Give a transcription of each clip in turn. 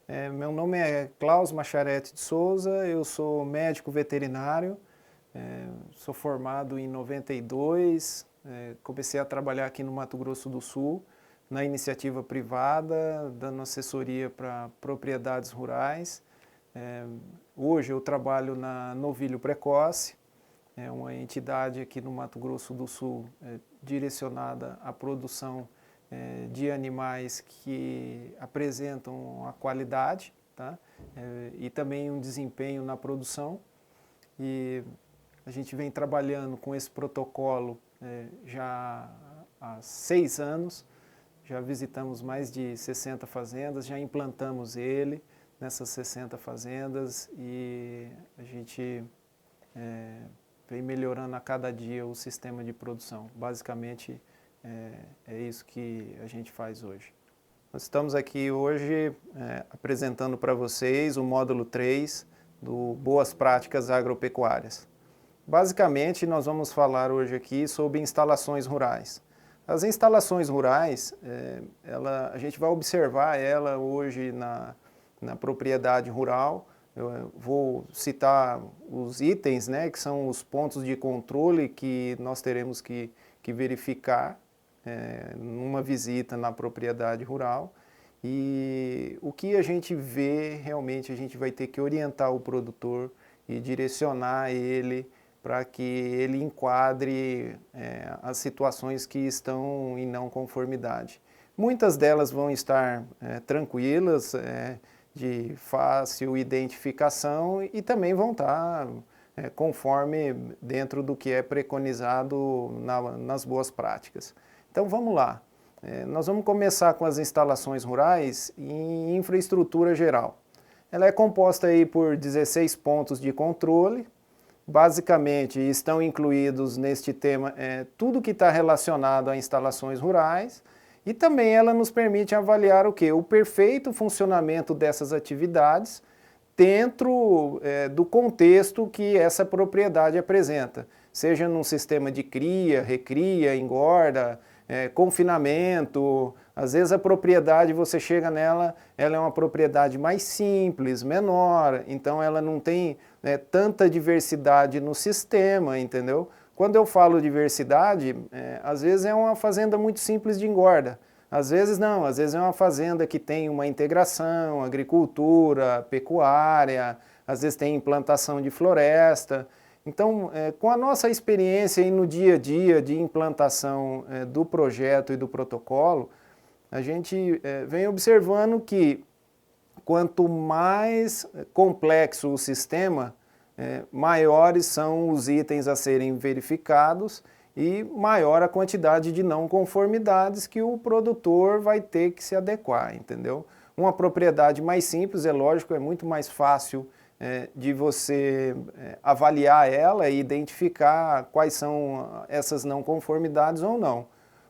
Meu nome é Klaus Macharete de Souza, eu sou médico veterinário, sou formado em 92, comecei a trabalhar aqui no Mato Grosso do Sul, na iniciativa privada, dando assessoria para propriedades rurais. Hoje eu trabalho na Novilho Precoce, é uma entidade aqui no Mato Grosso do Sul direcionada à produção de animais que apresentam a qualidade, tá? E também um desempenho na produção. E a gente vem trabalhando com esse protocolo já há 6 anos, já visitamos mais de 60 fazendas, já implantamos ele nessas 60 fazendas e a gente vem melhorando a cada dia o sistema de produção. Basicamente, é isso que a gente faz hoje. Nós estamos aqui hoje apresentando para vocês o módulo 3 do Boas Práticas Agropecuárias. Basicamente, nós vamos falar hoje aqui sobre instalações rurais. As instalações rurais, a gente vai observar ela hoje na propriedade rural. Eu vou citar os itens, né, que são os pontos de controle que nós teremos que verificar numa visita na propriedade rural. E o que a gente vê, realmente a gente vai ter que orientar o produtor e direcionar ele para que ele enquadre as situações que estão em não conformidade. Muitas delas vão estar tranquilas, de fácil identificação e também vão estar conforme dentro do que é preconizado nas boas práticas. Então vamos lá, nós vamos começar com as instalações rurais em infraestrutura geral. Ela é composta aí por 16 pontos de controle, basicamente estão incluídos neste tema tudo que está relacionado a instalações rurais. E também ela nos permite avaliar o quê? O perfeito funcionamento dessas atividades dentro do contexto que essa propriedade apresenta. Seja num sistema de cria, recria, engorda, confinamento. Às vezes a propriedade, você chega nela, ela é uma propriedade mais simples, menor, então ela não tem tanta diversidade no sistema, entendeu? Quando eu falo diversidade, às vezes é uma fazenda muito simples de engorda. Às vezes não, às vezes é uma fazenda que tem uma integração, agricultura, pecuária, às vezes tem implantação de floresta. Então, com a nossa experiência aí no dia a dia de implantação do projeto e do protocolo, a gente vem observando que quanto mais complexo o sistema, maiores são os itens a serem verificados e maior a quantidade de não conformidades que o produtor vai ter que se adequar, entendeu? Uma propriedade mais simples, é lógico, é muito mais fácil de você avaliar ela e identificar quais são essas não conformidades ou não.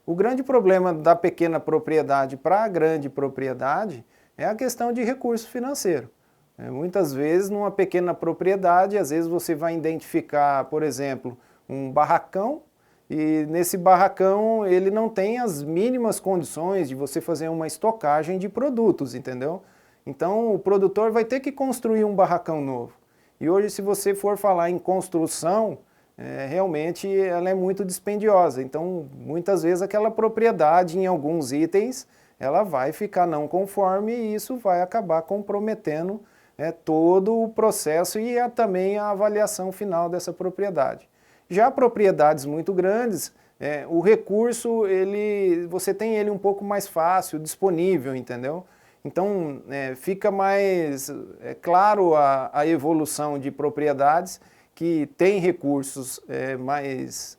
O grande problema da pequena propriedade para a grande propriedade é a questão de recurso financeiro. Muitas vezes, numa pequena propriedade, às vezes você vai identificar, por exemplo, um barracão, e nesse barracão ele não tem as mínimas condições de você fazer uma estocagem de produtos, entendeu? Então o produtor vai ter que construir um barracão novo. E hoje, se você for falar em construção, realmente ela é muito dispendiosa. Então, muitas vezes aquela propriedade em alguns itens, ela vai ficar não conforme e isso vai acabar comprometendo todo o processo e também a avaliação final dessa propriedade. Já propriedades muito grandes, o recurso, você tem ele um pouco mais fácil, disponível, entendeu? Então, fica mais claro a evolução de propriedades que têm recursos mais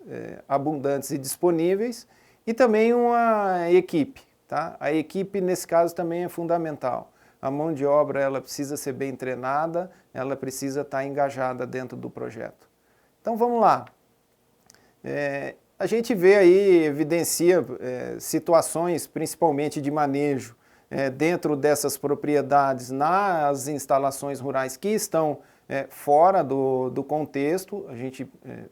abundantes e disponíveis e também uma equipe, tá? A equipe, nesse caso, também é fundamental. A mão de obra ela precisa ser bem treinada, ela precisa estar engajada dentro do projeto. Então vamos lá. A gente vê aí, evidencia situações principalmente de manejo dentro dessas propriedades nas instalações rurais que estão fora do contexto, a gente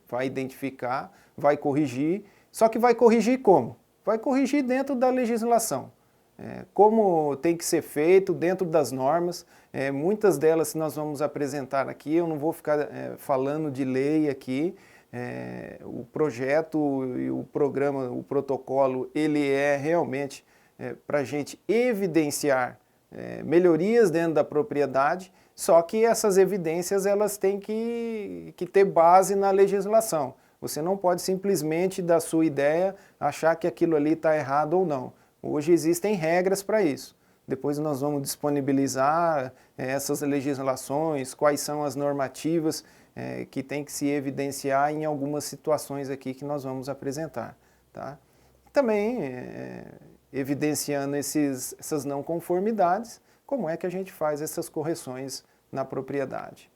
vai identificar, vai corrigir, só que vai corrigir como? Vai corrigir dentro da legislação. como tem que ser feito dentro das normas. Muitas delas nós vamos apresentar aqui, eu não vou ficar falando de lei aqui. O projeto e o programa, o protocolo, ele é realmente para a gente evidenciar melhorias dentro da propriedade, só que essas evidências elas têm que ter base na legislação. Você não pode simplesmente, da sua ideia, achar que aquilo ali está errado ou não. Hoje existem regras para isso. Depois nós vamos disponibilizar essas legislações, quais são as normativas que tem que se evidenciar em algumas situações aqui que nós vamos apresentar. Tá? Também evidenciando essas não conformidades, como é que a gente faz essas correções na propriedade.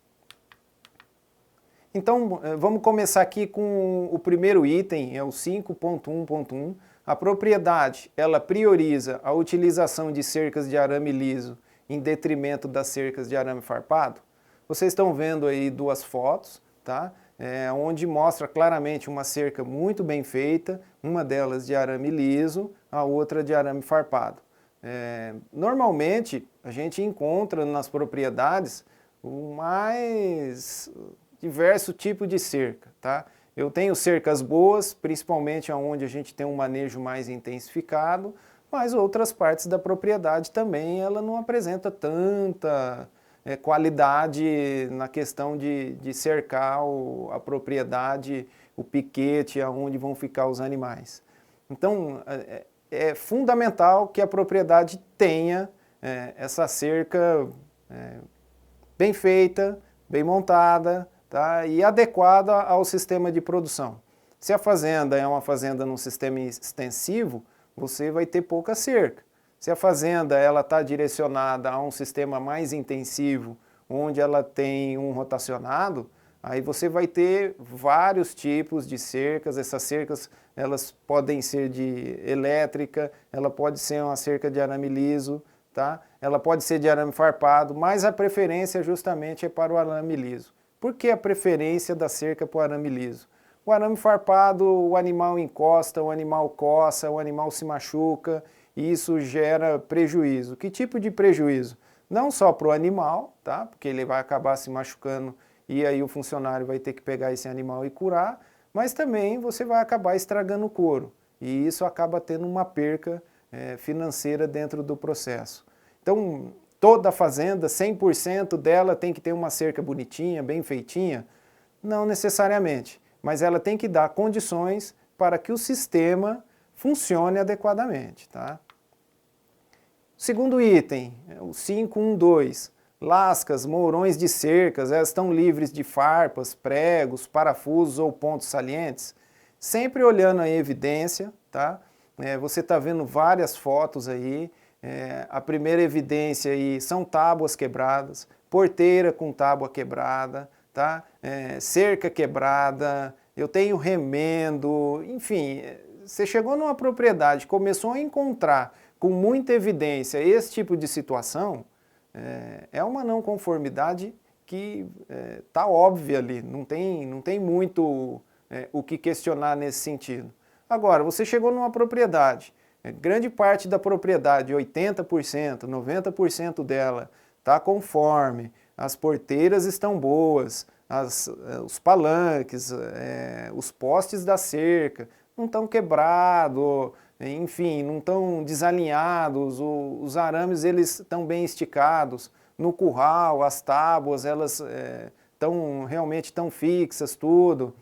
Então, vamos começar aqui com o primeiro item, é o 5.1.1. A propriedade, ela prioriza a utilização de cercas de arame liso em detrimento das cercas de arame farpado. Vocês estão vendo aí duas fotos, tá? Onde mostra claramente uma cerca muito bem feita, uma delas de arame liso, a outra de arame farpado. Normalmente, a gente encontra nas propriedades o mais diverso tipo de cerca, tá? Eu tenho cercas boas, principalmente onde a gente tem um manejo mais intensificado, mas outras partes da propriedade também ela não apresenta tanta qualidade na questão de cercar a propriedade, o piquete, aonde vão ficar os animais. Então, é fundamental que a propriedade tenha essa cerca bem feita, bem montada, tá? E adequada ao sistema de produção. Se a fazenda é uma fazenda num sistema extensivo, você vai ter pouca cerca. Se a fazenda está direcionada a um sistema mais intensivo, onde ela tem um rotacionado, aí você vai ter vários tipos de cercas. Essas cercas elas podem ser de elétrica, ela pode ser uma cerca de arame liso, tá? Ela pode ser de arame farpado, mas a preferência justamente é para o arame liso. Por que a preferência da cerca para o arame liso? O arame farpado, o animal encosta, o animal coça, o animal se machuca, e isso gera prejuízo. Que tipo de prejuízo? Não só para o animal, tá? Porque ele vai acabar se machucando e aí o funcionário vai ter que pegar esse animal e curar, mas também você vai acabar estragando o couro, e isso acaba tendo uma perca financeira dentro do processo. Então, toda fazenda, 100% dela tem que ter uma cerca bonitinha, bem feitinha? Não necessariamente, mas ela tem que dar condições para que o sistema funcione adequadamente. Tá? Segundo item, o 5.1.2, lascas, mourões de cercas, elas estão livres de farpas, pregos, parafusos ou pontos salientes? Sempre olhando a evidência, tá? Você está vendo várias fotos aí. A primeira evidência aí são tábuas quebradas, porteira com tábua quebrada, tá? Cerca quebrada, eu tenho remendo, enfim, você chegou numa propriedade, começou a encontrar com muita evidência esse tipo de situação, é uma não conformidade que está óbvia ali, não tem muito o que questionar nesse sentido. Agora, você chegou numa propriedade, grande parte da propriedade, 80%, 90% dela, está conforme, as porteiras estão boas, os palanques, os postes da cerca não estão quebrados, enfim, não estão desalinhados, os arames eles estão bem esticados, no curral, as tábuas, elas estão realmente tão fixas, tudo.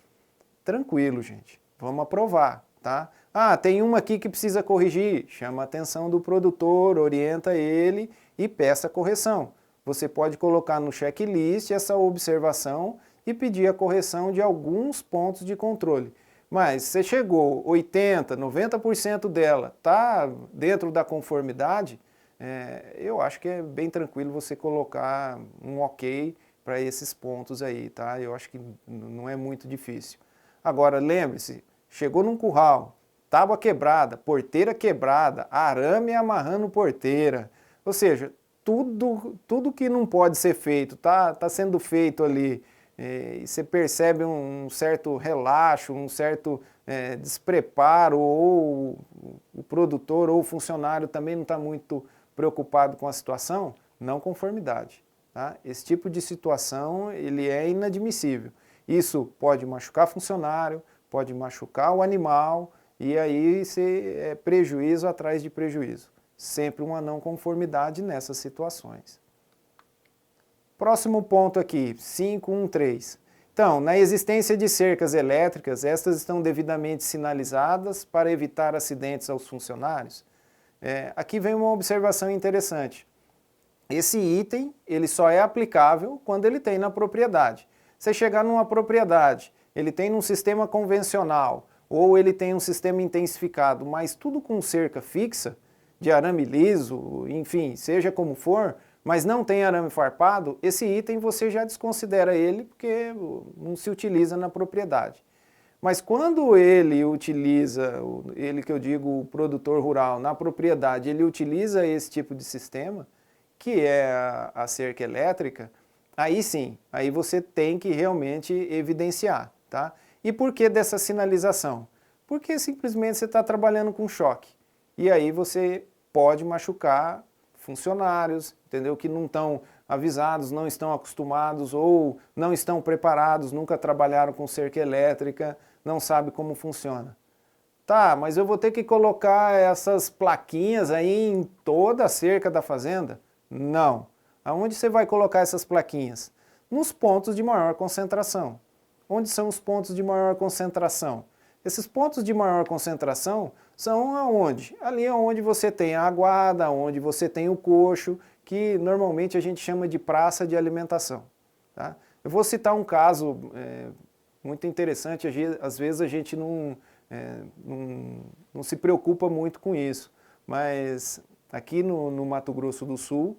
Tranquilo, gente, vamos aprovar, tá? Ah, tem uma aqui que precisa corrigir, chama a atenção do produtor, orienta ele e peça correção. Você pode colocar no checklist essa observação e pedir a correção de alguns pontos de controle. Mas você chegou, 80%, 90% dela está dentro da conformidade, eu acho que é bem tranquilo você colocar um ok para esses pontos aí, tá? Eu acho que não é muito difícil. Agora, lembre-se, chegou num curral, tábua quebrada, porteira quebrada, arame amarrando porteira, ou seja, tudo que não pode ser feito, tá sendo feito ali e você percebe um certo relaxo, um certo despreparo, ou o produtor ou o funcionário também não está muito preocupado com a situação, não conformidade. Tá? Esse tipo de situação ele é inadmissível. Isso pode machucar funcionário, pode machucar o animal, e aí é prejuízo atrás de prejuízo. Sempre uma não conformidade nessas situações. Próximo ponto aqui, 5.1.3. Então, na existência de cercas elétricas, estas estão devidamente sinalizadas para evitar acidentes aos funcionários. Aqui vem uma observação interessante. Esse item ele só é aplicável quando ele tem na propriedade. Você chegar numa propriedade, ele tem num sistema convencional ou ele tem um sistema intensificado, mas tudo com cerca fixa, de arame liso, enfim, seja como for, mas não tem arame farpado, esse item você já desconsidera ele porque não se utiliza na propriedade. Mas quando ele utiliza, ele que eu digo o produtor rural, na propriedade, ele utiliza esse tipo de sistema, que é a cerca elétrica, aí sim, aí você tem que realmente evidenciar, tá? E por que dessa sinalização? Porque simplesmente você está trabalhando com choque, e aí você pode machucar funcionários, entendeu? Que não estão avisados, não estão acostumados ou não estão preparados, nunca trabalharam com cerca elétrica, não sabe como funciona. Tá, mas eu vou ter que colocar essas plaquinhas aí em toda a cerca da fazenda? Não. Aonde você vai colocar essas plaquinhas? Nos pontos de maior concentração. Onde são os pontos de maior concentração? Esses pontos de maior concentração são aonde? Ali onde você tem a aguada, onde você tem o coxo, que normalmente a gente chama de praça de alimentação. Tá? Eu vou citar um caso muito interessante, às vezes a gente não se preocupa muito com isso, mas aqui no Mato Grosso do Sul,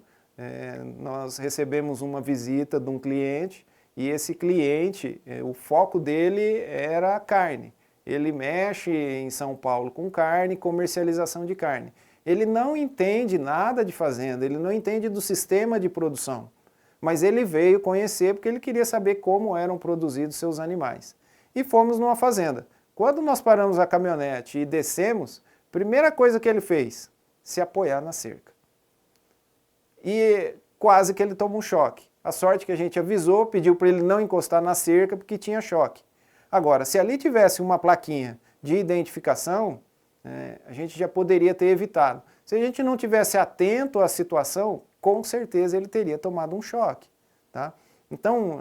nós recebemos uma visita de um cliente, e esse cliente, o foco dele era a carne. Ele mexe em São Paulo com carne, comercialização de carne. Ele não entende nada de fazenda, ele não entende do sistema de produção, mas ele veio conhecer porque ele queria saber como eram produzidos seus animais. E fomos numa fazenda. Quando nós paramos a caminhonete e descemos, primeira coisa que ele fez, se apoiar na cerca. E quase que ele toma um choque. A sorte que a gente avisou, pediu para ele não encostar na cerca porque tinha choque. Agora, se ali tivesse uma plaquinha de identificação, a gente já poderia ter evitado. Se a gente não tivesse atento à situação, com certeza ele teria tomado um choque. Tá? Então,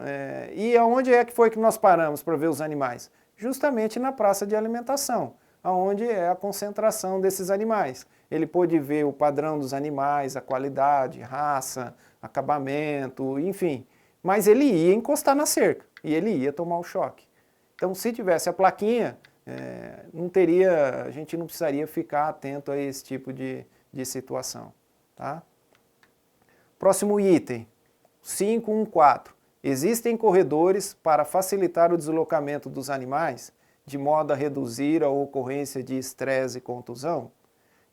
e aonde é que foi que nós paramos para ver os animais? Justamente na praça de alimentação, aonde é a concentração desses animais. Ele pôde ver o padrão dos animais, a qualidade, raça, acabamento, enfim. Mas ele ia encostar na cerca e ele ia tomar o choque. Então, se tivesse a plaquinha, a gente não precisaria ficar atento a esse tipo de situação. Tá? Próximo item, 5.1.4. Existem corredores para facilitar o deslocamento dos animais, de modo a reduzir a ocorrência de estresse e contusão?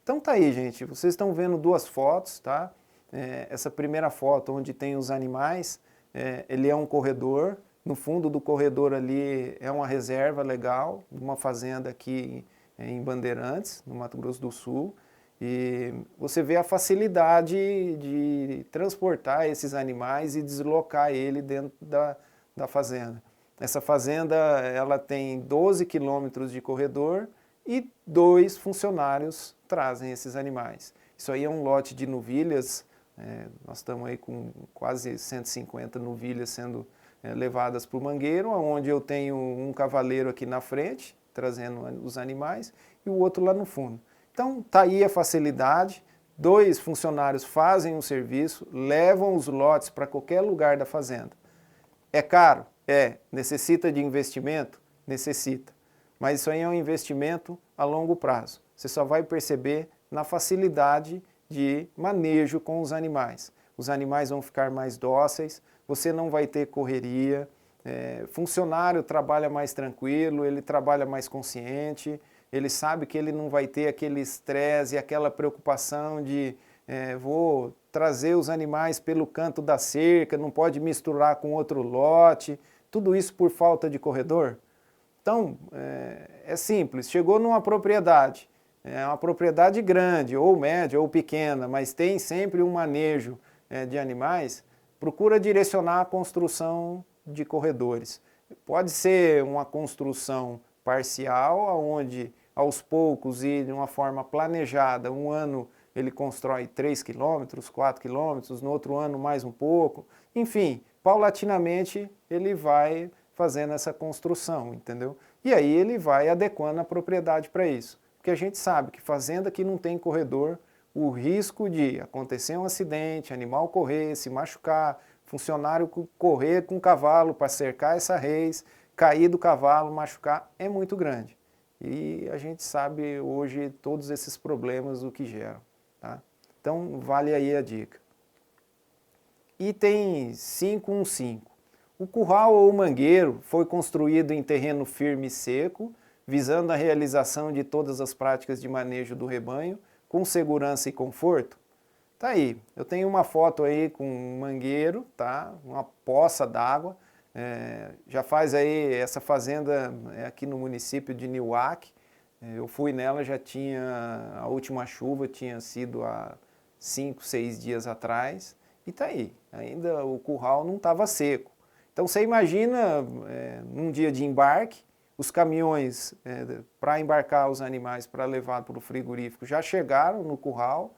Então tá aí, gente, vocês estão vendo duas fotos, tá? Essa primeira foto onde tem os animais, ele é um corredor. No fundo do corredor ali é uma reserva legal, uma fazenda aqui em Bandeirantes, no Mato Grosso do Sul. E você vê a facilidade de transportar esses animais e deslocar ele dentro da fazenda. Essa fazenda ela tem 12 quilômetros de corredor e 2 funcionários trazem esses animais. Isso aí é um lote de novilhas, nós estamos aí com quase 150 novilhas sendo levadas para o mangueiro, onde eu tenho um cavaleiro aqui na frente, trazendo os animais, e o outro lá no fundo. Então, está aí a facilidade, 2 funcionários fazem o serviço, levam os lotes para qualquer lugar da fazenda. É caro? Necessita de investimento? Necessita. Mas isso aí é um investimento a longo prazo. Você só vai perceber na facilidade de manejo com os animais. Os animais vão ficar mais dóceis, você não vai ter correria, funcionário trabalha mais tranquilo, ele trabalha mais consciente, ele sabe que ele não vai ter aquele estresse e aquela preocupação de vou trazer os animais pelo canto da cerca, não pode misturar com outro lote, Tudo isso por falta de corredor? Então, é simples, chegou numa propriedade, é uma propriedade grande, ou média, ou pequena, mas tem sempre um manejo de animais, procura direcionar a construção de corredores. Pode ser uma construção parcial, onde aos poucos e de uma forma planejada, um ano ele constrói 3 quilômetros, 4 quilômetros, no outro ano mais um pouco, enfim, paulatinamente ele vai fazendo essa construção, entendeu? E aí ele vai adequando a propriedade para isso. Porque a gente sabe que fazenda que não tem corredor, o risco de acontecer um acidente, animal correr, se machucar, funcionário correr com o cavalo para cercar essa reis, cair do cavalo, machucar, é muito grande. E a gente sabe hoje todos esses problemas o que geram. Tá? Então vale aí a dica. Item 515. O curral ou mangueiro foi construído em terreno firme e seco, visando a realização de todas as práticas de manejo do rebanho, com segurança e conforto? Tá aí, eu tenho uma foto aí com um mangueiro, tá? Uma poça d'água, já faz aí, essa fazenda aqui no município de Niuaque, eu fui nela, já tinha, a última chuva tinha sido há 5, 6 dias atrás, e tá aí, ainda o curral não estava seco. Então você imagina, num dia de embarque, os caminhões para embarcar os animais para levar para o frigorífico já chegaram no curral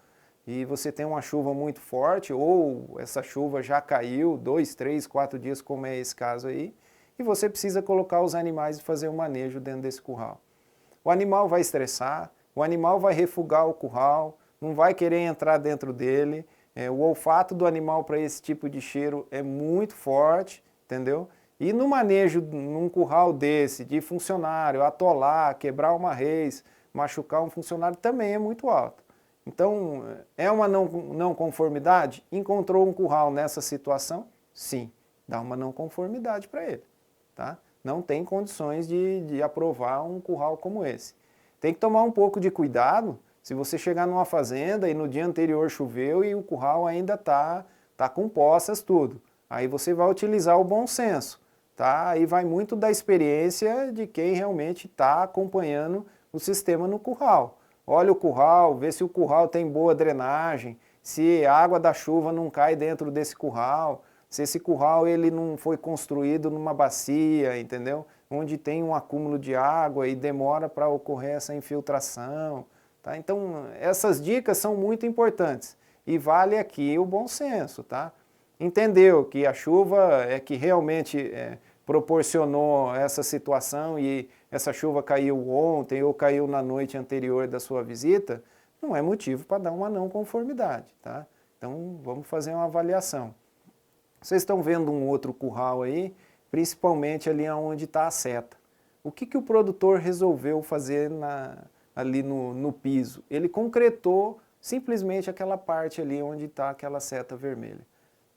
e você tem uma chuva muito forte ou essa chuva já caiu 2, 3, 4 dias, como é esse caso aí, e você precisa colocar os animais e fazer o manejo dentro desse curral. O animal vai estressar, o animal vai refugar o curral, não vai querer entrar dentro dele, o olfato do animal para esse tipo de cheiro é muito forte, entendeu? E no manejo, num curral desse, de funcionário, atolar, quebrar uma reis, machucar um funcionário, também é muito alto. Então, é uma não conformidade? Encontrou um curral nessa situação? Sim, dá uma não conformidade para ele. Tá? Não tem condições de aprovar um curral como esse. Tem que tomar um pouco de cuidado se você chegar numa fazenda e no dia anterior choveu e o curral ainda tá com poças, tudo. Aí você vai utilizar o bom senso, tá? Aí vai muito da experiência de quem realmente está acompanhando o sistema no curral. Olha o curral, vê se o curral tem boa drenagem, se a água da chuva não cai dentro desse curral, se esse curral ele não foi construído numa bacia, entendeu? Onde tem um acúmulo de água e demora para ocorrer essa infiltração. Tá? Então, essas dicas são muito importantes e vale aqui o bom senso, tá? Entendeu que a chuva é que realmente proporcionou essa situação e essa chuva caiu ontem ou caiu na noite anterior da sua visita, não é motivo para dar uma não conformidade, tá? Então, vamos fazer uma avaliação. Vocês estão vendo um outro curral aí, principalmente ali onde está a seta. O que o produtor resolveu fazer ali no piso? Ele concretou simplesmente aquela parte ali onde está aquela seta vermelha.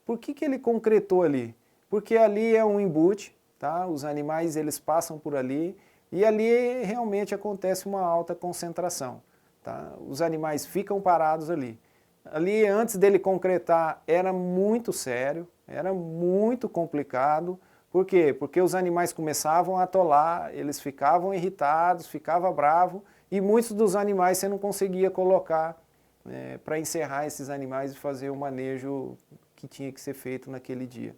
Por que ele concretou ali? Porque ali é um embute, tá? Os animais eles passam por ali e ali realmente acontece uma alta concentração. Tá? Os animais ficam parados ali. Ali, antes dele concretar, era muito sério, era muito complicado. Por quê? Porque os animais começavam a atolar, eles ficavam irritados, ficavam bravos, e muitos dos animais você não conseguia colocar para encerrar esses animais e fazer o manejo que tinha que ser feito naquele dia.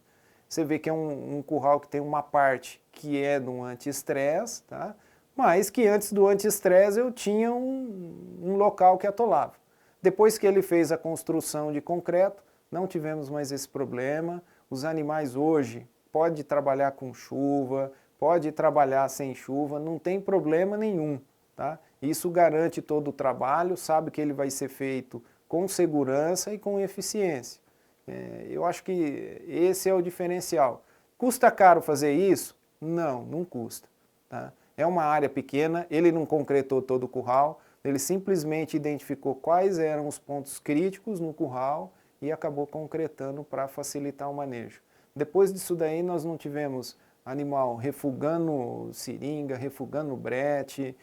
Você vê que é um curral que tem uma parte que é do anti-estresse, tá? Mas que antes do anti-estresse eu tinha um local que atolava. Depois que ele fez a construção de concreto, não tivemos mais esse problema. Os animais hoje podem trabalhar com chuva, pode trabalhar sem chuva, não tem problema nenhum. Tá? Isso garante todo o trabalho, sabe que ele vai ser feito com segurança e com eficiência. Eu acho que esse é o diferencial. Custa caro fazer isso? Não, não custa. Tá? É uma área pequena, ele não concretou todo o curral, ele simplesmente identificou quais eram os pontos críticos no curral e acabou concretando para facilitar o manejo. Depois disso daí nós não tivemos animal refugando seringa, refugando brete,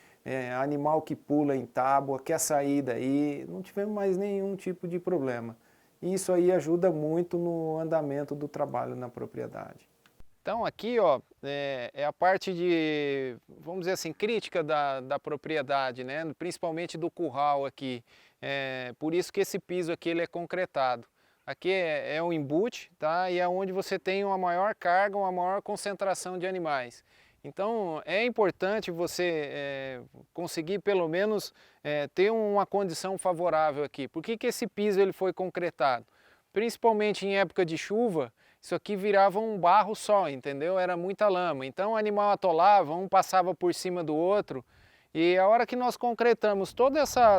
animal que pula em tábua, quer sair daí, não tivemos mais nenhum tipo de problema. E isso aí ajuda muito no andamento do trabalho na propriedade. Então aqui, ó, é a parte de, vamos dizer assim, crítica da propriedade, né? Principalmente do curral aqui. Por isso que esse piso aqui ele é concretado. Aqui é um embute, tá? E é onde você tem uma maior carga, uma maior concentração de animais. Então é importante você conseguir pelo menos ter uma condição favorável aqui. Por que esse piso ele foi concretado? Principalmente em época de chuva, isso aqui virava um barro só, entendeu? Era muita lama. Então o animal atolava, um passava por cima do outro. E a hora que nós concretamos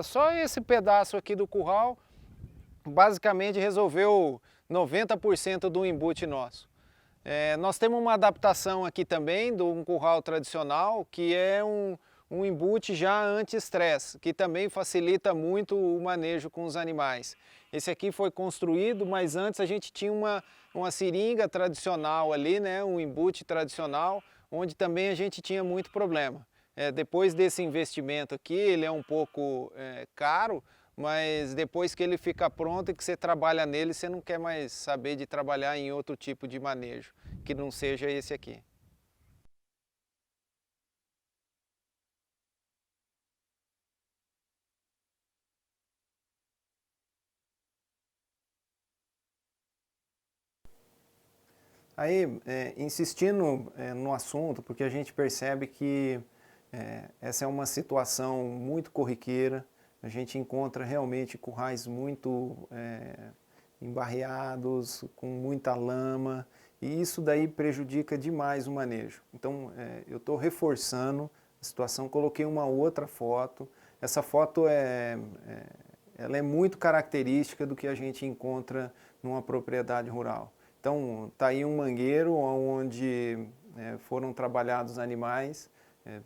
só esse pedaço aqui do curral, basicamente resolveu 90% do embute nosso. Nós temos uma adaptação aqui também de um curral tradicional, que é um embute já anti-estresse, que também facilita muito o manejo com os animais. Esse aqui foi construído, mas antes a gente tinha uma seringa tradicional ali, né, um embute tradicional, onde também a gente tinha muito problema. Depois desse investimento aqui, ele é um pouco caro, mas depois que ele fica pronto e que você trabalha nele, você não quer mais saber de trabalhar em outro tipo de manejo, que não seja esse aqui. Aí, insistindo no assunto, porque a gente percebe que essa é uma situação muito corriqueira, a gente encontra realmente currais muito embarreados, com muita lama, e isso daí prejudica demais o manejo. Então, eu estou reforçando a situação, coloquei uma outra foto, essa foto ela é muito característica do que a gente encontra numa propriedade rural. Então, está aí um mangueiro onde foram trabalhados animais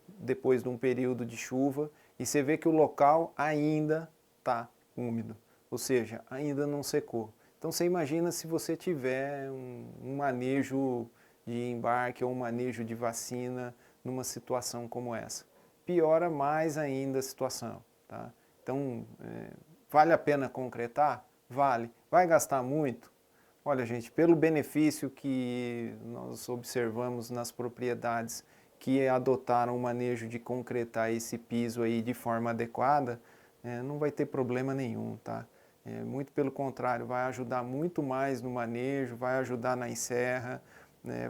depois de um período de chuva e você vê que o local ainda está úmido, ou seja, ainda não secou. Então, você imagina se você tiver um manejo de embarque ou um manejo de vacina numa situação como essa. Piora mais ainda a situação. Tá? Então, vale a pena concretar? Vale. Vai gastar muito? Olha, gente, pelo benefício que nós observamos nas propriedades que adotaram o manejo de concretar esse piso aí de forma adequada, não vai ter problema nenhum, tá? Muito pelo contrário, vai ajudar muito mais no manejo, vai ajudar na enserra,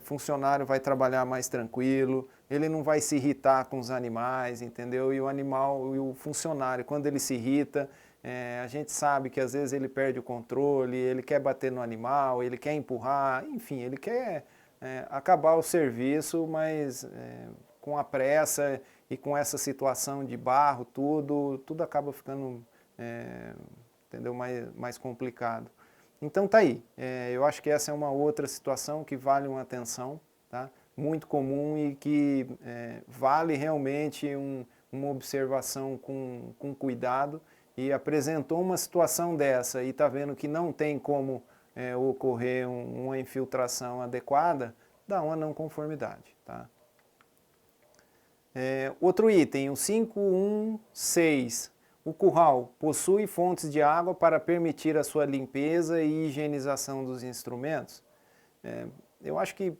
funcionário vai trabalhar mais tranquilo, ele não vai se irritar com os animais, entendeu? E o animal, e o funcionário, quando ele se irrita, a gente sabe que às vezes ele perde o controle, ele quer bater no animal, ele quer empurrar, enfim, ele quer acabar o serviço, mas com a pressa e com essa situação de barro, tudo acaba ficando entendeu? Mais complicado. Então tá aí, eu acho que essa é uma outra situação que vale uma atenção, tá? Muito comum e que vale realmente uma observação com cuidado, e apresentou uma situação dessa e está vendo que não tem como ocorrer uma infiltração adequada, dá uma não conformidade. Tá? Outro item, o 516. O curral possui fontes de água para permitir a sua limpeza e higienização dos instrumentos? Eu acho que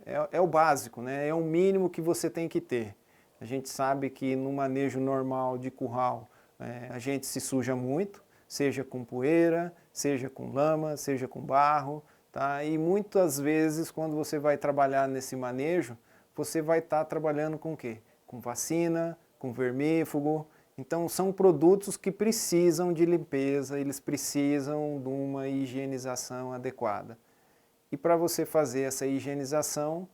é o básico, né? É o mínimo que você tem que ter. A gente sabe que no manejo normal de curral, a gente se suja muito, seja com poeira, seja com lama, seja com barro, tá? E muitas vezes quando você vai trabalhar nesse manejo, você vai estar trabalhando com o quê? Com vacina, com vermífugo. Então são produtos que precisam de limpeza, eles precisam de uma higienização adequada. E para você fazer essa higienização,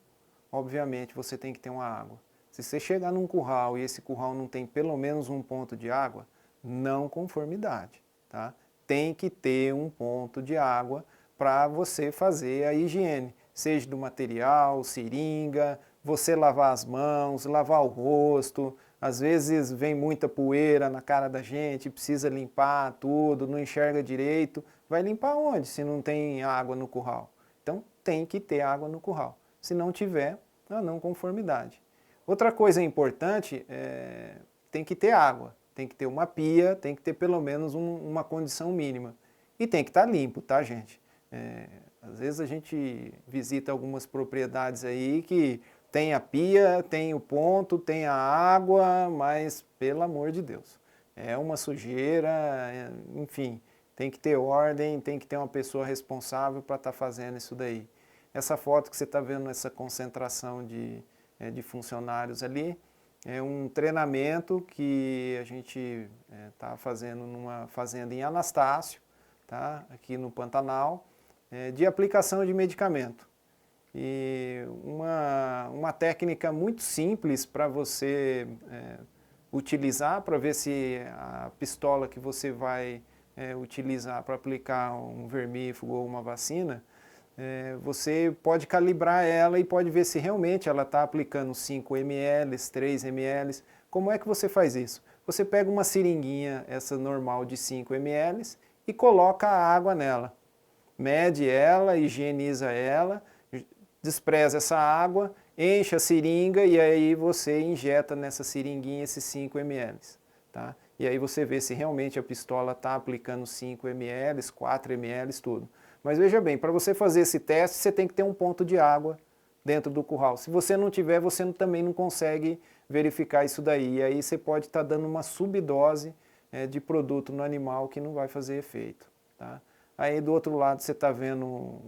obviamente você tem que ter uma água. Se você chegar num curral e esse curral não tem pelo menos um ponto de água, não conformidade. Tá? Tem que ter um ponto de água para você fazer a higiene, seja do material, seringa, você lavar as mãos, lavar o rosto. Às vezes vem muita poeira na cara da gente, precisa limpar tudo, não enxerga direito. Vai limpar onde se não tem água no curral? Então tem que ter água no curral. Se não tiver, a não conformidade. Outra coisa importante tem que ter água, tem que ter uma pia, tem que ter pelo menos uma condição mínima. E tem que estar limpo, tá, gente? Às vezes a gente visita algumas propriedades aí que tem a pia, tem o ponto, tem a água, mas pelo amor de Deus, é uma sujeira, enfim, tem que ter ordem, tem que ter uma pessoa responsável para estar fazendo isso daí. Essa foto que você está vendo, essa concentração de funcionários ali, é um treinamento que a gente está fazendo numa fazenda em Anastácio, tá? Aqui no Pantanal, de aplicação de medicamento. E uma técnica muito simples para você utilizar, para ver se a pistola que você vai utilizar para aplicar um vermífugo ou uma vacina, você pode calibrar ela e pode ver se realmente ela está aplicando 5 ml, 3 ml. Como é que você faz isso? Você pega uma seringuinha, essa normal de 5 ml, e coloca a água nela. Mede ela, higieniza ela, despreza essa água, enche a seringa e aí você injeta nessa seringuinha esses 5 ml. Tá? E aí você vê se realmente a pistola está aplicando 5 ml, 4 ml, tudo. Mas veja bem, para você fazer esse teste, você tem que ter um ponto de água dentro do curral. Se você não tiver, você também não consegue verificar isso daí. E aí você pode estar dando uma subdose de produto no animal que não vai fazer efeito. Tá? Aí do outro lado você está vendo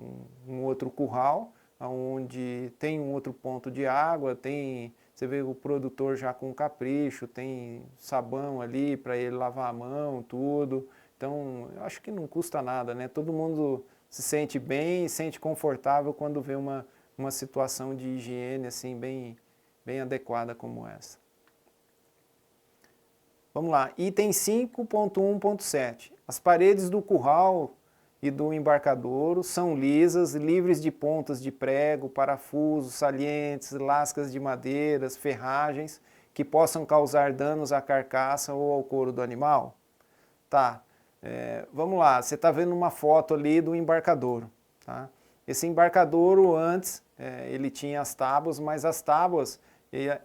um outro curral, onde tem um outro ponto de água, você vê o produtor já com capricho, tem sabão ali para ele lavar a mão, tudo. Então, eu acho que não custa nada, né? Todo mundo se sente bem, se sente confortável quando vê uma situação de higiene assim bem adequada como essa. Vamos lá, item 5.1.7. As paredes do curral e do embarcadouro são lisas, livres de pontas de prego, parafusos, salientes, lascas de madeiras, ferragens que possam causar danos à carcaça ou ao couro do animal? Tá, vamos lá, você está vendo uma foto ali do embarcadouro. Tá? Esse embarcadouro antes, ele tinha as tábuas, mas as tábuas,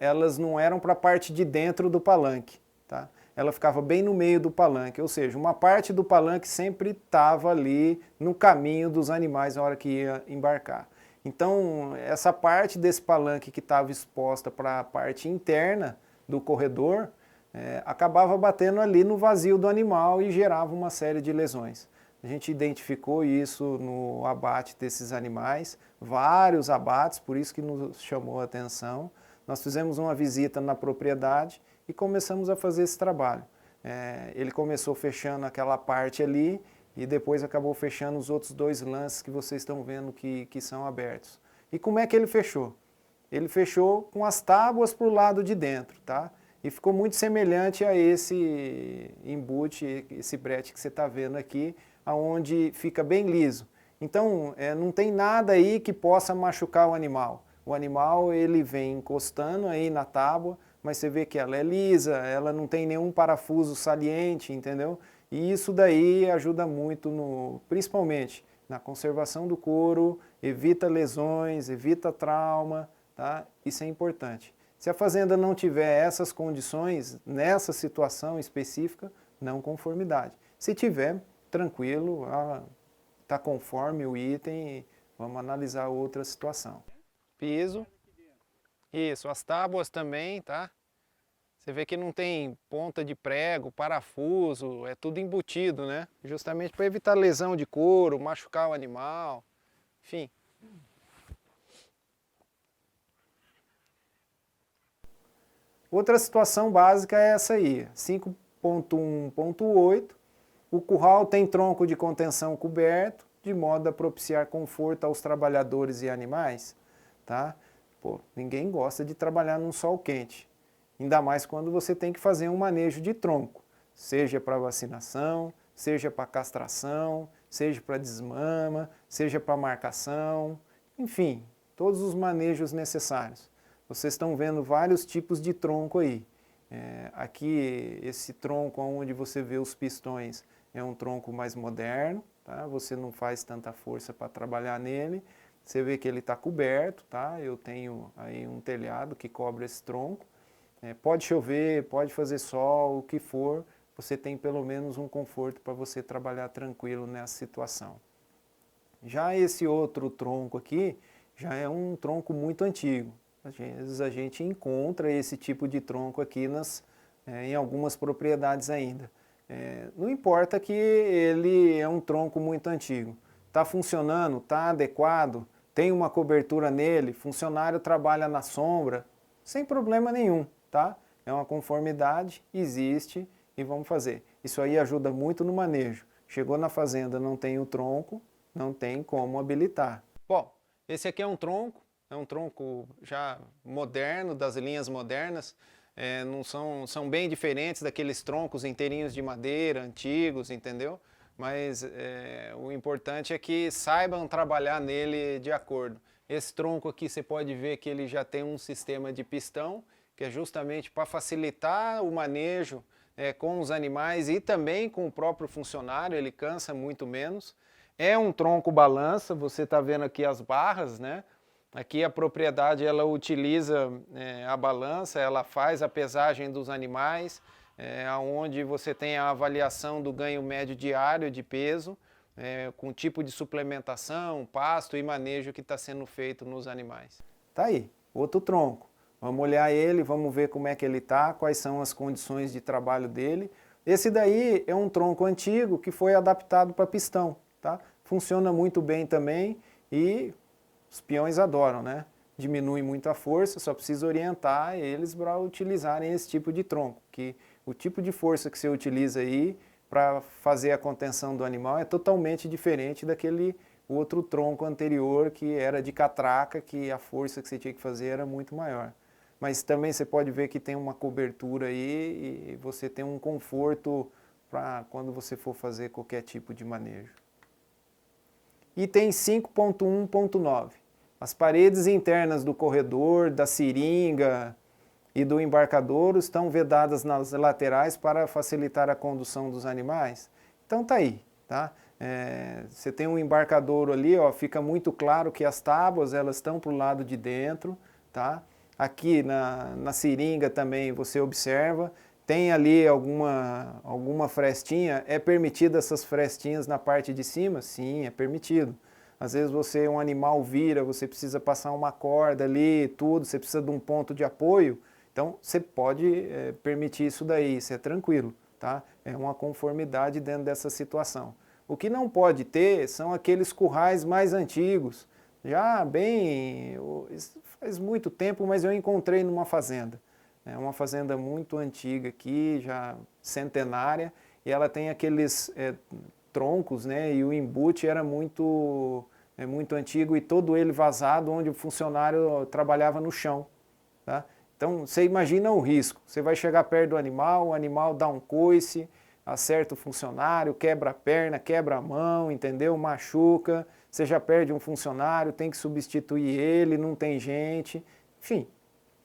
elas não eram para a parte de dentro do palanque. Tá? Ela ficava bem no meio do palanque, ou seja, uma parte do palanque sempre estava ali no caminho dos animais na hora que ia embarcar. Então, essa parte desse palanque que estava exposta para a parte interna do corredor, acabava batendo ali no vazio do animal e gerava uma série de lesões. A gente identificou isso no abate desses animais, vários abates, por isso que nos chamou a atenção. Nós fizemos uma visita na propriedade e começamos a fazer esse trabalho. Ele começou fechando aquela parte ali e depois acabou fechando os outros 2 lances que vocês estão vendo que são abertos. E como é que ele fechou? Ele fechou com as tábuas para o lado de dentro, tá? E ficou muito semelhante a esse embute, esse brete que você está vendo aqui, onde fica bem liso. Então, não tem nada aí que possa machucar o animal. O animal, ele vem encostando aí na tábua, mas você vê que ela é lisa, ela não tem nenhum parafuso saliente, entendeu? E isso daí ajuda muito, principalmente na conservação do couro, evita lesões, evita trauma, tá? Isso é importante. Se a fazenda não tiver essas condições, nessa situação específica, não conformidade. Se tiver, tranquilo, está conforme o item, vamos analisar outra situação. Piso. Isso, as tábuas também, tá? Você vê que não tem ponta de prego, parafuso, é tudo embutido, né? Justamente para evitar lesão de couro, machucar o animal, enfim. Outra situação básica é essa aí, 5.1.8, o curral tem tronco de contenção coberto, de modo a propiciar conforto aos trabalhadores e animais, tá? Pô, ninguém gosta de trabalhar num sol quente, ainda mais quando você tem que fazer um manejo de tronco, seja para vacinação, seja para castração, seja para desmama, seja para marcação, enfim, todos os manejos necessários. Vocês estão vendo vários tipos de tronco aí. Aqui, esse tronco onde você vê os pistões é um tronco mais moderno, tá? Você não faz tanta força para trabalhar nele. Você vê que ele está coberto, tá? Eu tenho aí um telhado que cobre esse tronco. Pode chover, pode fazer sol, o que for, você tem pelo menos um conforto para você trabalhar tranquilo nessa situação. Já esse outro tronco aqui, já é um tronco muito antigo. Às vezes a gente encontra esse tipo de tronco aqui em algumas propriedades ainda. Não importa que ele é um tronco muito antigo. Está funcionando, está adequado, tem uma cobertura nele, funcionário trabalha na sombra, sem problema nenhum, tá? É uma conformidade, existe e vamos fazer. Isso aí ajuda muito no manejo. Chegou na fazenda, não tem o tronco, não tem como habilitar. Bom, esse aqui é um tronco já moderno, das linhas modernas. Não são bem diferentes daqueles troncos inteirinhos de madeira, antigos, entendeu? Mas o importante é que saibam trabalhar nele de acordo. Esse tronco aqui você pode ver que ele já tem um sistema de pistão, que é justamente para facilitar o manejo com os animais e também com o próprio funcionário, ele cansa muito menos. É um tronco balança, você está vendo aqui as barras, né? Aqui a propriedade ela utiliza a balança, ela faz a pesagem dos animais, onde você tem a avaliação do ganho médio diário de peso, com tipo de suplementação, pasto e manejo que está sendo feito nos animais. Tá aí, outro tronco. Vamos olhar ele, vamos ver como é que ele está, quais são as condições de trabalho dele. Esse daí é um tronco antigo que foi adaptado para pistão, tá? Funciona muito bem também e os peões adoram, né? Diminui muito a força, só precisa orientar eles para utilizarem esse tipo de tronco, que o tipo de força que você utiliza aí para fazer a contenção do animal é totalmente diferente daquele outro tronco anterior que era de catraca, que a força que você tinha que fazer era muito maior. Mas também você pode ver que tem uma cobertura aí e você tem um conforto para quando você for fazer qualquer tipo de manejo. Item 5.1.9. As paredes internas do corredor, da seringa e do embarcadouro estão vedadas nas laterais para facilitar a condução dos animais. Então tá aí, tá? Você tem um embarcadouro ali, ó, fica muito claro que as tábuas elas estão para o lado de dentro, tá? Aqui na seringa também você observa, tem ali alguma frestinha, é permitido essas frestinhas na parte de cima? Sim, é permitido. Às vezes um animal vira, você precisa passar uma corda ali, tudo, você precisa de um ponto de apoio, então você pode permitir isso daí, isso é tranquilo, tá? É uma conformidade dentro dessa situação. O que não pode ter são aqueles currais mais antigos, já bem, faz muito tempo, mas eu encontrei numa fazenda. É uma fazenda muito antiga aqui, já centenária, e ela tem aqueles troncos, né? E o embute era muito antigo e todo ele vazado, onde o funcionário trabalhava no chão. Tá? Então você imagina o risco. Você vai chegar perto do animal, o animal dá um coice, acerta o funcionário, quebra a perna, quebra a mão, entendeu? Machuca, você já perde um funcionário, tem que substituir ele, não tem gente, enfim,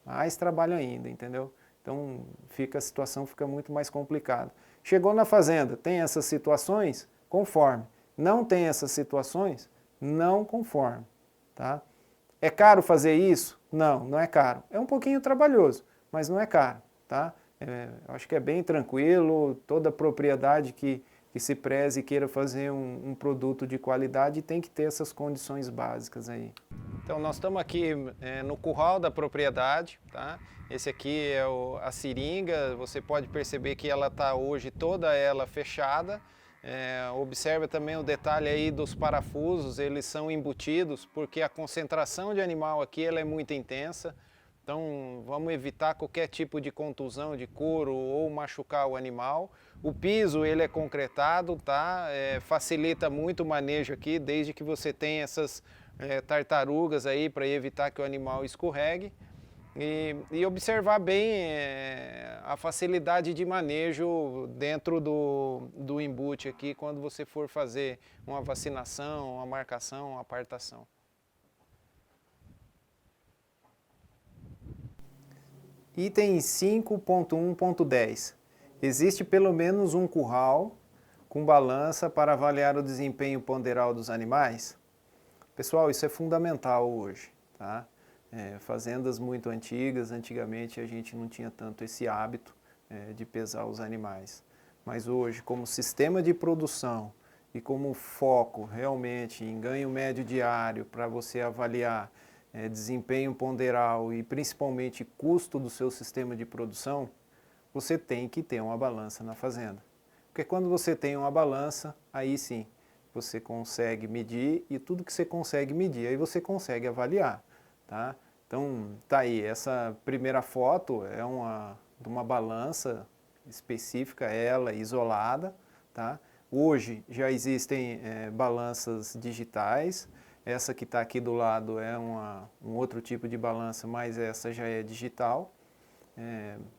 mais trabalho ainda, entendeu? Então a situação fica muito mais complicada. Chegou na fazenda, tem essas situações? Conforme. Não tem essas situações? Não conforme. Tá? É caro fazer isso? Não, não é caro. É um pouquinho trabalhoso, mas não é caro. Tá? Eu acho que é bem tranquilo, toda propriedade que se preze e queira fazer um produto de qualidade tem que ter essas condições básicas aí. Então nós estamos aqui no curral da propriedade, tá? Esse aqui é a seringa, você pode perceber que ela está hoje toda ela fechada. Observa também o detalhe aí dos parafusos, eles são embutidos porque a concentração de animal aqui ela é muito intensa. Então vamos evitar qualquer tipo de contusão de couro ou machucar o animal. O piso ele é concretado, tá? Facilita muito o manejo aqui, desde que você tenha essas tartarugas aí para evitar que o animal escorregue. E observar bem a facilidade de manejo dentro do embute aqui quando você for fazer uma vacinação, uma marcação, uma apartação. Item 5.1.10. Existe pelo menos um curral com balança para avaliar o desempenho ponderal dos animais? Pessoal, isso é fundamental hoje, tá? Fazendas muito antigas, antigamente a gente não tinha tanto esse hábito de pesar os animais. Mas hoje, como sistema de produção e como foco realmente em ganho médio diário para você avaliar desempenho ponderal e principalmente custo do seu sistema de produção, você tem que ter uma balança na fazenda. Porque quando você tem uma balança, aí sim, você consegue medir e tudo que você consegue medir, aí você consegue avaliar, tá? Então, tá aí, essa primeira foto é de uma balança específica, ela isolada, tá? Hoje já existem balanças digitais, essa que está aqui do lado é um outro tipo de balança, mas essa já é digital.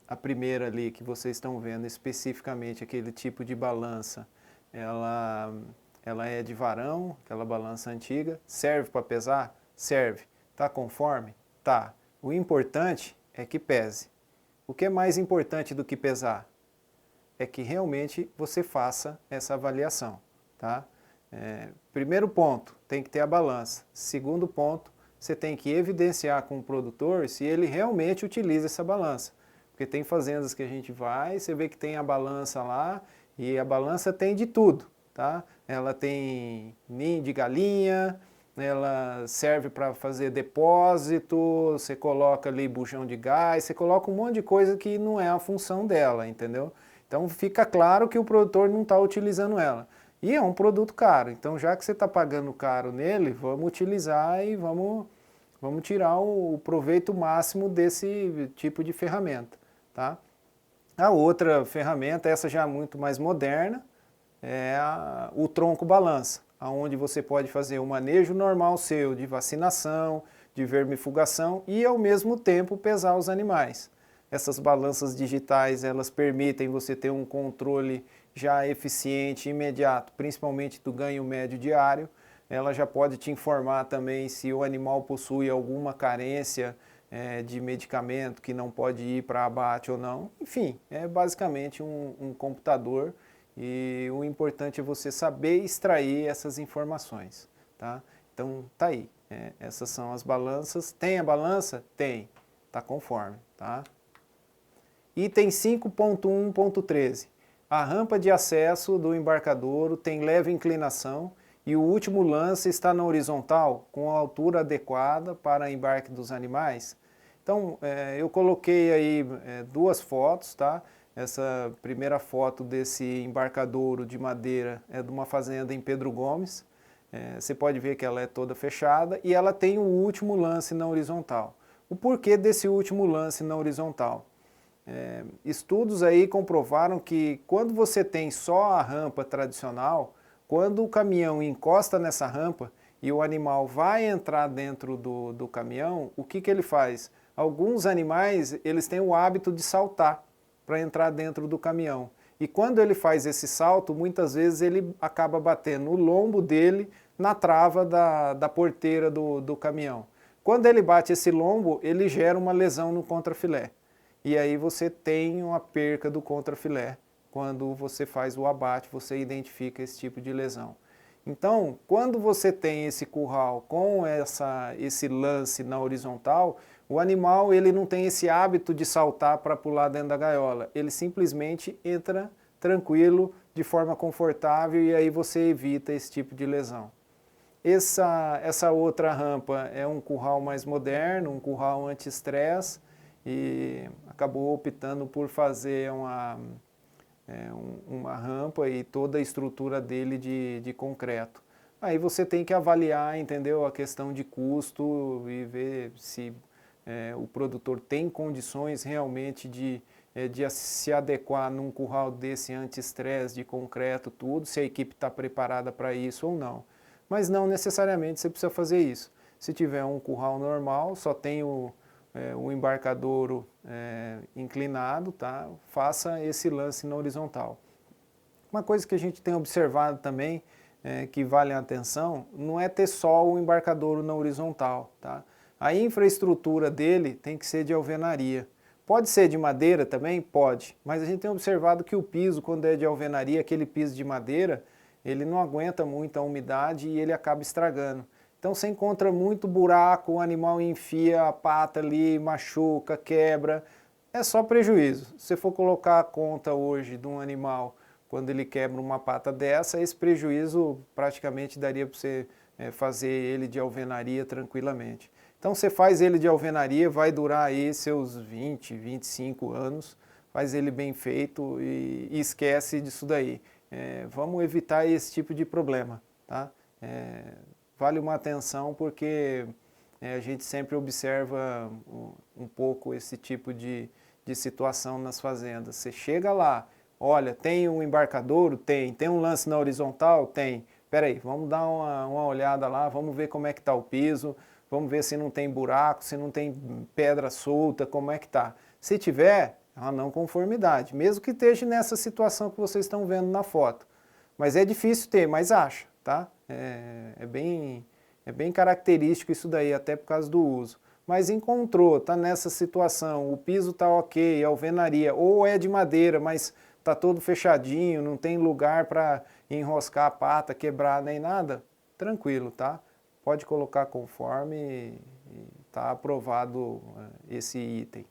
A primeira ali que vocês estão vendo especificamente aquele tipo de balança, ela é de varão, aquela balança antiga. Serve para pesar? Serve. Está conforme? Tá. O importante é que pese. O que é mais importante do que pesar? É que realmente você faça essa avaliação, tá? Primeiro ponto, tem que ter a balança. Segundo ponto, você tem que evidenciar com o produtor se ele realmente utiliza essa balança. Porque tem fazendas que a gente vai, você vê que tem a balança lá, e a balança tem de tudo, tá? Ela tem ninho de galinha, ela serve para fazer depósito, você coloca ali bujão de gás, você coloca um monte de coisa que não é a função dela, entendeu? Então fica claro que o produtor não está utilizando ela. E é um produto caro, então já que você está pagando caro nele, vamos utilizar e vamos tirar o proveito máximo desse tipo de ferramenta, tá? A outra ferramenta, essa já muito mais moderna, é o tronco balança, onde você pode fazer o manejo normal seu de vacinação, de vermifugação e ao mesmo tempo pesar os animais. Essas balanças digitais, elas permitem você ter um controle já eficiente, imediato, principalmente do ganho médio diário. Ela já pode te informar também se o animal possui alguma carência de medicamento que não pode ir para abate ou não. Enfim, é basicamente um computador e o importante é você saber extrair essas informações, tá? Então, tá aí. Essas são as balanças. Tem a balança? Tem. Tá conforme, tá? Item 5.1.13. A rampa de acesso do embarcadouro tem leve inclinação e o último lance está na horizontal, com a altura adequada para embarque dos animais. Então, eu coloquei aí duas fotos, tá? Essa primeira foto desse embarcadouro de madeira é de uma fazenda em Pedro Gomes. Você pode ver que ela é toda fechada e ela tem o último lance na horizontal. O porquê desse último lance na horizontal? Estudos aí comprovaram que quando você tem só a rampa tradicional, quando o caminhão encosta nessa rampa e o animal vai entrar dentro do caminhão, o que ele faz? Alguns animais, eles têm o hábito de saltar para entrar dentro do caminhão. E quando ele faz esse salto, muitas vezes ele acaba batendo o lombo dele na trava da porteira do caminhão. Quando ele bate esse lombo, ele gera uma lesão no contrafilé. E aí você tem uma perca do contrafilé. Quando você faz o abate, você identifica esse tipo de lesão. Então, quando você tem esse curral com esse lance na horizontal, o animal ele não tem esse hábito de saltar para pular dentro da gaiola. Ele simplesmente entra tranquilo, de forma confortável, e aí você evita esse tipo de lesão. Essa outra rampa é um curral mais moderno, um curral anti-estresse, e acabou optando por fazer uma rampa e toda a estrutura dele de concreto. Aí você tem que avaliar, entendeu, a questão de custo e ver se o produtor tem condições realmente de se adequar num curral desse anti-estresse, de concreto, tudo, se a equipe está preparada para isso ou não. Mas não necessariamente você precisa fazer isso. Se tiver um curral normal, só tem o embarcadouro inclinado, tá? Faça esse lance na horizontal. Uma coisa que a gente tem observado também, que vale a atenção, não é ter só o embarcadouro na horizontal, tá? A infraestrutura dele tem que ser de alvenaria. Pode ser de madeira também? Pode, mas a gente tem observado que o piso, quando é de alvenaria, aquele piso de madeira, ele não aguenta muito a umidade e ele acaba estragando. Então você encontra muito buraco, o animal enfia a pata ali, machuca, quebra, é só prejuízo. Se você for colocar a conta hoje de um animal quando ele quebra uma pata dessa, esse prejuízo praticamente daria para você fazer ele de alvenaria tranquilamente. Então você faz ele de alvenaria, vai durar aí seus 20, 25 anos, faz ele bem feito e esquece disso daí. Vamos evitar esse tipo de problema, tá? Vale uma atenção porque a gente sempre observa um pouco esse tipo de situação nas fazendas. Você chega lá, olha, tem um embarcadouro? Tem um lance na horizontal? Tem. Espera aí, vamos dar uma olhada lá, vamos ver como é que está o piso, vamos ver se não tem buraco, se não tem pedra solta, como é que está. Se tiver, é uma não conformidade, mesmo que esteja nessa situação que vocês estão vendo na foto. Mas é difícil ter, mas acha, tá? É bem característico isso daí, até por causa do uso. Mas encontrou, está nessa situação, o piso está ok, a alvenaria, ou é de madeira, mas está todo fechadinho, não tem lugar para enroscar a pata, quebrar nem nada, tranquilo, tá? Pode colocar conforme e está aprovado esse item.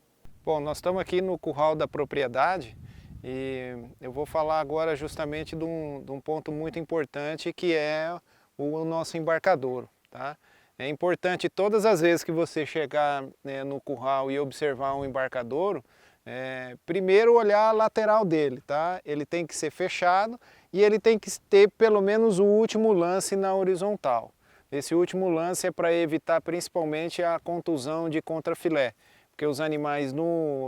Bom, nós estamos aqui no curral da propriedade e eu vou falar agora justamente de um ponto muito importante que é o nosso embarcadouro, tá? É importante todas as vezes que você chegar no curral e observar um embarcadouro, primeiro olhar a lateral dele, tá? Ele tem que ser fechado e ele tem que ter pelo menos o último lance na horizontal. Esse último lance é para evitar principalmente a contusão de contrafilé, porque os animais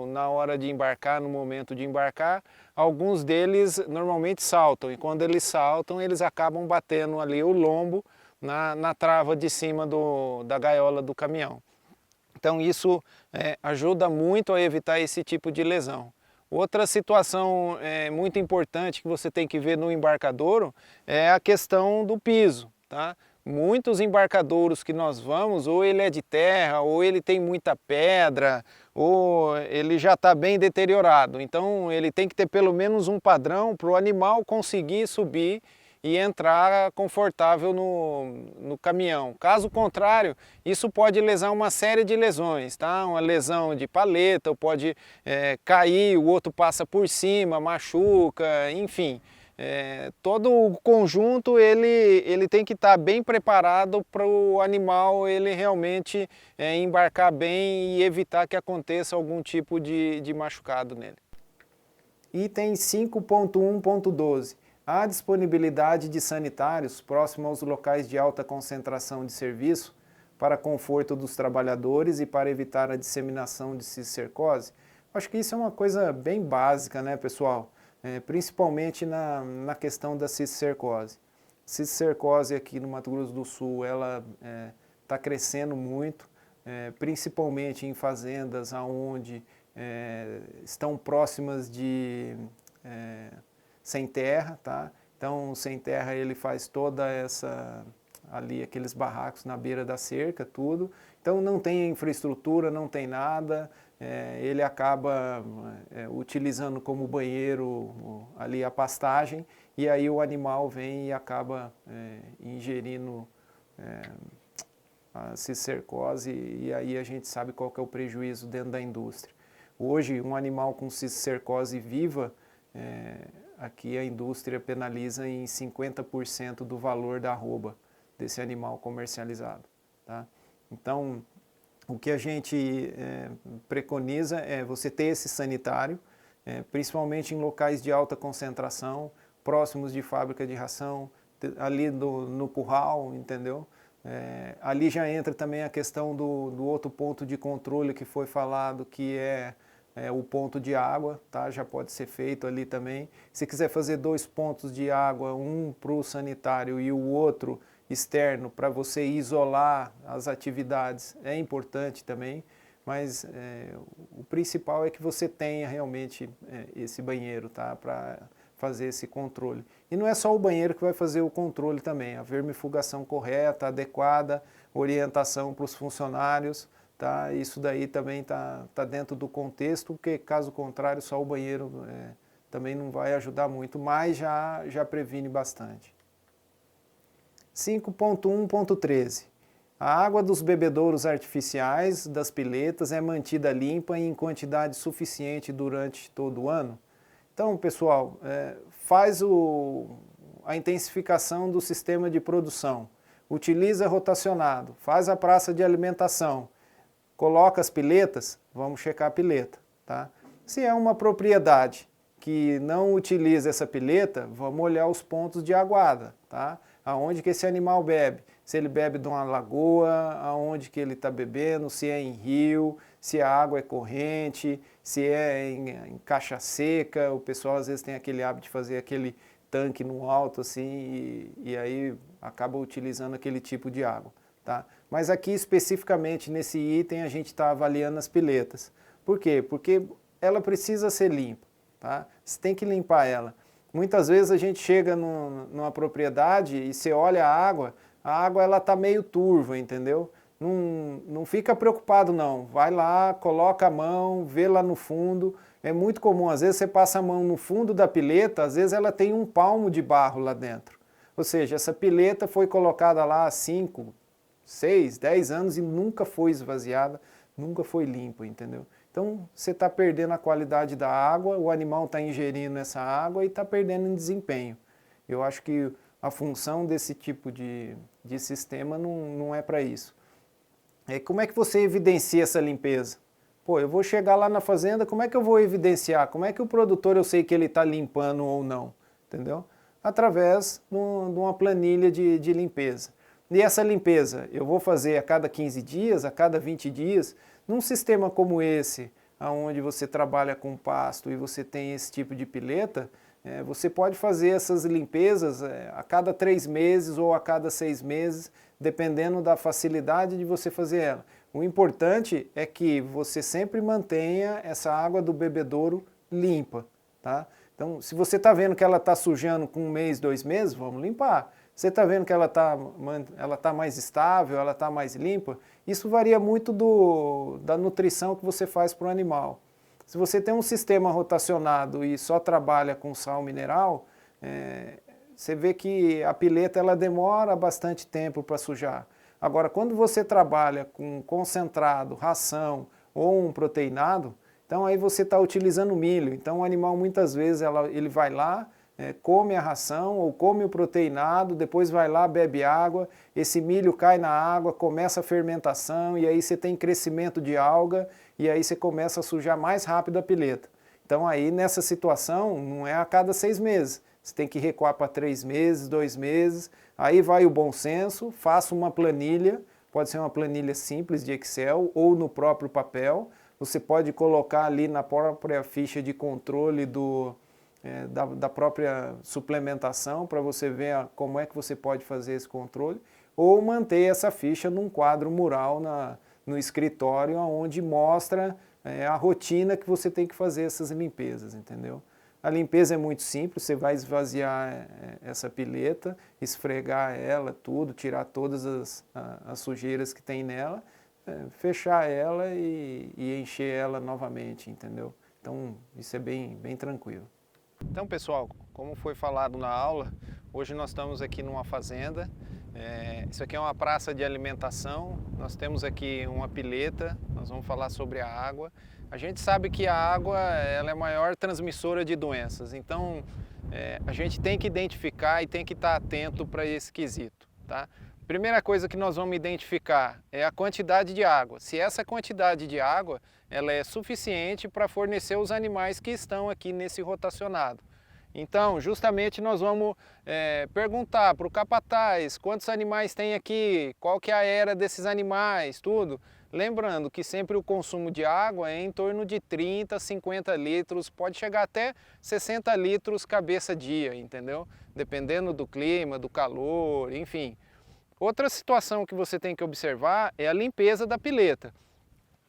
na hora de embarcar, no momento de embarcar, alguns deles normalmente saltam e quando eles saltam eles acabam batendo ali o lombo na trava de cima da gaiola do caminhão. Então isso ajuda muito a evitar esse tipo de lesão. Outra situação muito importante que você tem que ver no embarcadouro é a questão do piso, tá? Muitos embarcadouros que nós vamos, ou ele é de terra, ou ele tem muita pedra, ou ele já está bem deteriorado. Então ele tem que ter pelo menos um padrão para o animal conseguir subir e entrar confortável no caminhão. Caso contrário, isso pode lesar uma série de lesões, tá? Uma lesão de paleta, ou pode cair, o outro passa por cima, machuca, enfim. Todo o conjunto ele tem que estar bem preparado para o animal ele realmente embarcar bem e evitar que aconteça algum tipo de machucado nele. Item 5.1.12. Há disponibilidade de sanitários próximo aos locais de alta concentração de serviço para conforto dos trabalhadores e para evitar a disseminação de cisticercose? Acho que isso é uma coisa bem básica, né, pessoal? Principalmente na questão da cisticercose. Cisticercose aqui no Mato Grosso do Sul, ela está crescendo muito, principalmente em fazendas onde estão próximas de sem terra, tá? Então, sem terra ele faz toda ali aqueles barracos na beira da cerca, tudo. Então não tem infraestrutura, não tem nada, ele acaba utilizando como banheiro ali a pastagem e aí o animal vem e acaba ingerindo a cisticercose e aí a gente sabe qual que é o prejuízo dentro da indústria. Hoje, um animal com cisticercose viva, aqui a indústria penaliza em 50% do valor da arroba desse animal comercializado, tá? Então, o que a gente preconiza é você ter esse sanitário, principalmente em locais de alta concentração, próximos de fábrica de ração, ali no curral, entendeu? Ali já entra também a questão do outro ponto de controle que foi falado, que é o ponto de água, tá? Já pode ser feito ali também. Se quiser fazer 2 pontos de água, um para o sanitário e o outro externo, para você isolar as atividades, é importante também, mas o principal é que você tenha realmente esse banheiro, tá? Para fazer esse controle. E não é só o banheiro que vai fazer o controle também, a vermifugação correta, adequada, orientação para os funcionários, tá? Isso daí também tá dentro do contexto, porque caso contrário só o banheiro também não vai ajudar muito, mas já previne bastante. 5.1.13. A água dos bebedouros artificiais das piletas é mantida limpa e em quantidade suficiente durante todo o ano? Então, pessoal, faz a intensificação do sistema de produção, utiliza rotacionado, faz a praça de alimentação, coloca as piletas, vamos checar a pileta, tá? Se é uma propriedade que não utiliza essa pileta, vamos olhar os pontos de aguada, tá? Aonde que esse animal bebe, se ele bebe de uma lagoa, aonde que ele está bebendo, se é em rio, se a água é corrente, se é em caixa seca, o pessoal às vezes tem aquele hábito de fazer aquele tanque no alto assim e aí acaba utilizando aquele tipo de água, tá? Mas aqui especificamente nesse item a gente está avaliando as piletas. Por quê? Porque ela precisa ser limpa, tá? Você tem que limpar ela. Muitas vezes a gente chega numa propriedade e você olha a água ela está meio turva, entendeu? Não fica preocupado não, vai lá, coloca a mão, vê lá no fundo. É muito comum, às vezes você passa a mão no fundo da pileta, às vezes ela tem um palmo de barro lá dentro. Ou seja, essa pileta foi colocada lá há 5, 6, 10 anos e nunca foi esvaziada, nunca foi limpa, entendeu? Então você está perdendo a qualidade da água, o animal está ingerindo essa água e está perdendo em desempenho. Eu acho que a função desse tipo de sistema não é para isso. Como é que você evidencia essa limpeza? Pô, eu vou chegar lá na fazenda, como é que eu vou evidenciar? Como é que o produtor eu sei que ele está limpando ou não? Entendeu? Através de uma planilha de limpeza. E essa limpeza eu vou fazer a cada 15 dias, a cada 20 dias, num sistema como esse, onde você trabalha com pasto e você tem esse tipo de pileta, você pode fazer essas limpezas a cada 3 meses ou a cada 6 meses, dependendo da facilidade de você fazer ela. O importante é que você sempre mantenha essa água do bebedouro limpa, tá? Então, se você está vendo que ela está sujando com 1 mês, 2 meses, vamos limpar. Você está vendo que ela tá mais estável, ela está mais limpa, isso varia muito da nutrição que você faz para o animal. Se você tem um sistema rotacionado e só trabalha com sal mineral, você vê que a pileta ela demora bastante tempo para sujar. Agora, quando você trabalha com concentrado, ração ou um proteinado, então aí você está utilizando milho. Então o animal muitas vezes ele vai lá, come a ração ou come o proteinado, depois vai lá, bebe água, esse milho cai na água, começa a fermentação e aí você tem crescimento de alga e aí você começa a sujar mais rápido a pileta. Então aí nessa situação não é a cada 6 meses, você tem que recuar para 3 meses, 2 meses, aí vai o bom senso, faça uma planilha, pode ser uma planilha simples de Excel ou no próprio papel, você pode colocar ali na própria ficha de controle da própria suplementação para você ver como é que você pode fazer esse controle, ou manter essa ficha num quadro mural no escritório onde mostra a rotina que você tem que fazer essas limpezas, entendeu? A limpeza é muito simples, você vai esvaziar essa pileta, esfregar ela, tudo, tirar todas as sujeiras que tem nela, fechar ela e encher ela novamente, entendeu? Então isso é bem tranquilo. Então pessoal, como foi falado na aula, hoje nós estamos aqui numa fazenda, isso aqui é uma praça de alimentação, nós temos aqui uma pileta, nós vamos falar sobre a água. A gente sabe que a água ela é a maior transmissora de doenças, então a gente tem que identificar e tem que estar atento para esse quesito, tá? Primeira coisa que nós vamos identificar é a quantidade de água. Se essa quantidade de água ela é suficiente para fornecer os animais que estão aqui nesse rotacionado. Então, justamente nós vamos perguntar para o capataz quantos animais tem aqui, qual que é a era desses animais, tudo. Lembrando que sempre o consumo de água é em torno de 30, 50 litros, pode chegar até 60 litros cabeça dia, entendeu? Dependendo do clima, do calor, enfim. Outra situação que você tem que observar é a limpeza da pileta.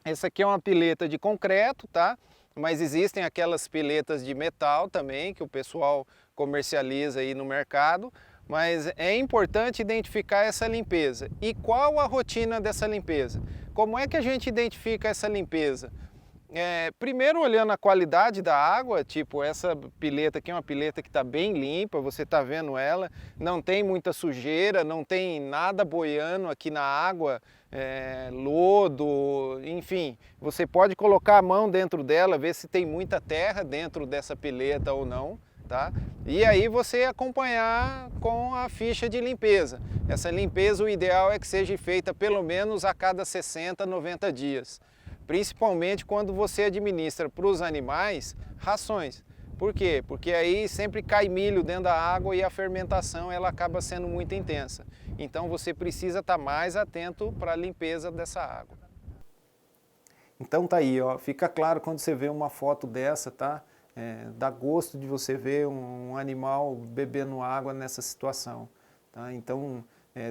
Essa aqui é uma pileta de concreto, tá? Mas existem aquelas piletas de metal também, que o pessoal comercializa aí no mercado. Mas é importante identificar essa limpeza. E qual a rotina dessa limpeza? Como é que a gente identifica essa limpeza? Primeiro olhando a qualidade da água, tipo essa pileta aqui é uma pileta que está bem limpa, você está vendo ela, não tem muita sujeira, não tem nada boiando aqui na água, lodo, enfim. Você pode colocar a mão dentro dela, ver se tem muita terra dentro dessa pileta ou não, tá? E aí você acompanhar com a ficha de limpeza. Essa limpeza, o ideal é que seja feita pelo menos a cada 60, 90 dias. Principalmente quando você administra para os animais rações. Por quê? Porque aí sempre cai milho dentro da água e a fermentação ela acaba sendo muito intensa. Então você precisa estar mais atento para a limpeza dessa água. Então tá aí, ó, fica claro quando você vê uma foto dessa, tá? Dá gosto de você ver um animal bebendo água nessa situação, tá? Então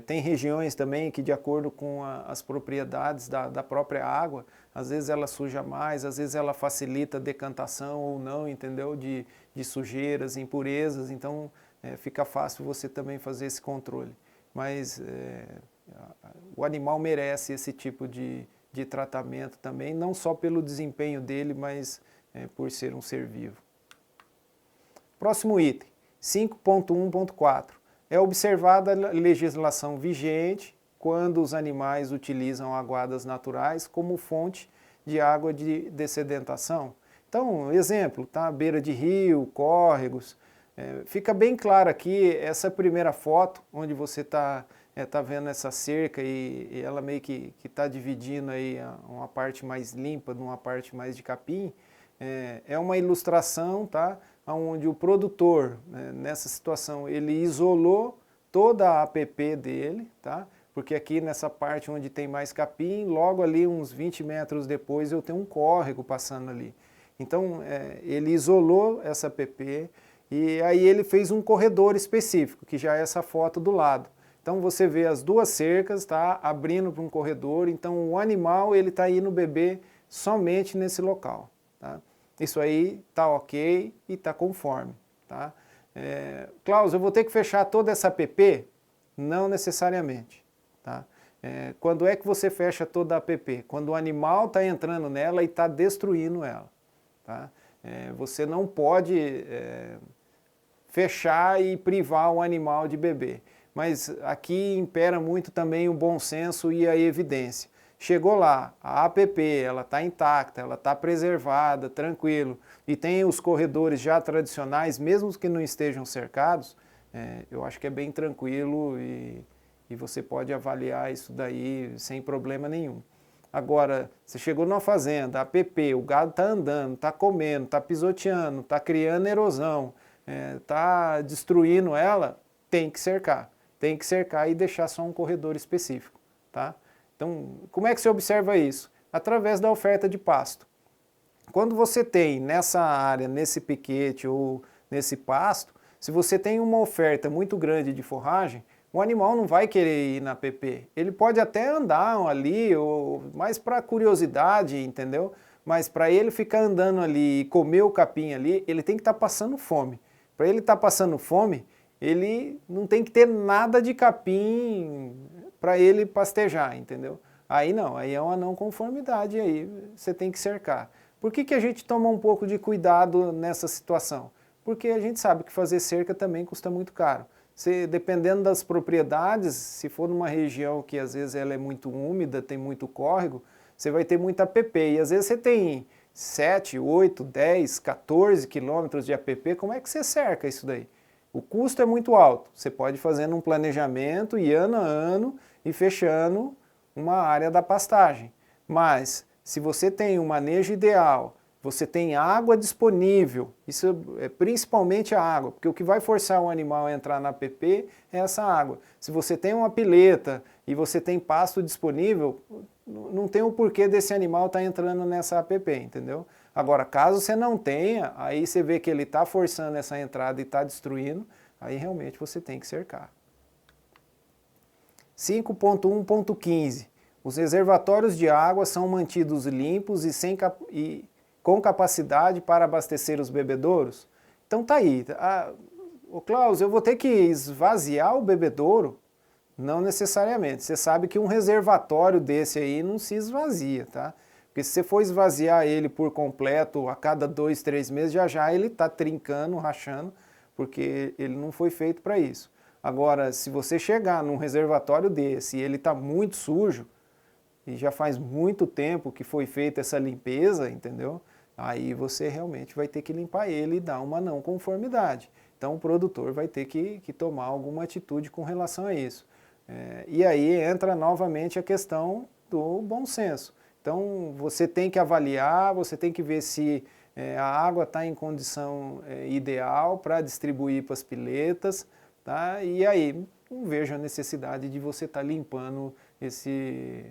tem regiões também que de acordo com as propriedades da própria água, às vezes ela suja mais, às vezes ela facilita a decantação ou não, entendeu? De sujeiras, impurezas, então fica fácil você também fazer esse controle. Mas o animal merece esse tipo de tratamento também, não só pelo desempenho dele, mas por ser um ser vivo. Próximo item, 5.1.4. É observada a legislação vigente quando os animais utilizam aguadas naturais como fonte de água de dessedentação. Então, exemplo, tá? Beira de rio, córregos. Fica bem claro aqui essa primeira foto, onde você está vendo essa cerca e ela meio que está dividindo aí uma parte mais limpa de uma parte mais de capim. É uma ilustração, tá? Onde o produtor, nessa situação, ele isolou toda a APP dele, tá? Porque aqui nessa parte onde tem mais capim, logo ali uns 20 metros depois eu tenho um córrego passando ali. Então ele isolou essa APP e aí ele fez um corredor específico, que já é essa foto do lado. Então você vê as duas cercas, tá? Abrindo para um corredor, então o animal ele está indo beber somente nesse local, tá? Isso aí está ok e está conforme, tá? Klaus, eu vou ter que fechar toda essa APP? Não necessariamente, tá? Quando é que você fecha toda a APP? Quando o animal está entrando nela e está destruindo ela, tá? Você não pode fechar e privar o animal de beber. Mas aqui impera muito também o bom senso e a evidência. Chegou lá, a APP, ela está intacta, ela está preservada, tranquilo, e tem os corredores já tradicionais, mesmo que não estejam cercados, eu acho que é bem tranquilo e você pode avaliar isso daí sem problema nenhum. Agora, você chegou numa fazenda, a APP, o gado está andando, está comendo, está pisoteando, está criando erosão, está destruindo ela, tem que cercar e deixar só um corredor específico, tá? Então, como é que você observa isso? Através da oferta de pasto. Quando você tem nessa área, nesse piquete ou nesse pasto, se você tem uma oferta muito grande de forragem, o animal não vai querer ir na APP. Ele pode até andar ali, mais para curiosidade, entendeu? Mas para ele ficar andando ali e comer o capim ali, ele tem que estar passando fome. Para ele estar passando fome, ele não tem que ter nada de capim para ele pastejar, entendeu? Aí não, aí é uma não conformidade, aí você tem que cercar. Por que a gente toma um pouco de cuidado nessa situação? Porque a gente sabe que fazer cerca também custa muito caro. Dependendo das propriedades, se for numa região que às vezes ela é muito úmida, tem muito córrego, você vai ter muita APP. E às vezes você tem 7, 8, 10, 14 quilômetros de APP, como é que você cerca isso daí? O custo é muito alto, você pode fazer um planejamento e ano a ano e fechando uma área da pastagem. Mas se você tem um manejo ideal, você tem água disponível, isso é principalmente a água, porque o que vai forçar o animal a entrar na APP é essa água. Se você tem uma pileta e você tem pasto disponível, não tem o porquê desse animal estar entrando nessa APP, entendeu? Agora, caso você não tenha, aí você vê que ele está forçando essa entrada e está destruindo, aí realmente você tem que cercar. 5.1.15. Os reservatórios de água são mantidos limpos e com capacidade para abastecer os bebedouros? Então tá aí. Ô Klaus, eu vou ter que esvaziar o bebedouro? Não necessariamente. Você sabe que um reservatório desse aí não se esvazia, tá? Porque se você for esvaziar ele por completo a cada 2, 3 meses, já ele está trincando, rachando, porque ele não foi feito para isso. Agora, se você chegar num reservatório desse e ele está muito sujo, e já faz muito tempo que foi feita essa limpeza, entendeu? aí você realmente vai ter que limpar ele e dar uma não conformidade. Então o produtor vai ter que tomar alguma atitude com relação a isso. E aí entra novamente a questão do bom senso. Então você tem que avaliar, você tem que ver se a água está em condição ideal para distribuir para as piletas, tá? E aí não vejo a necessidade de você estar limpando esse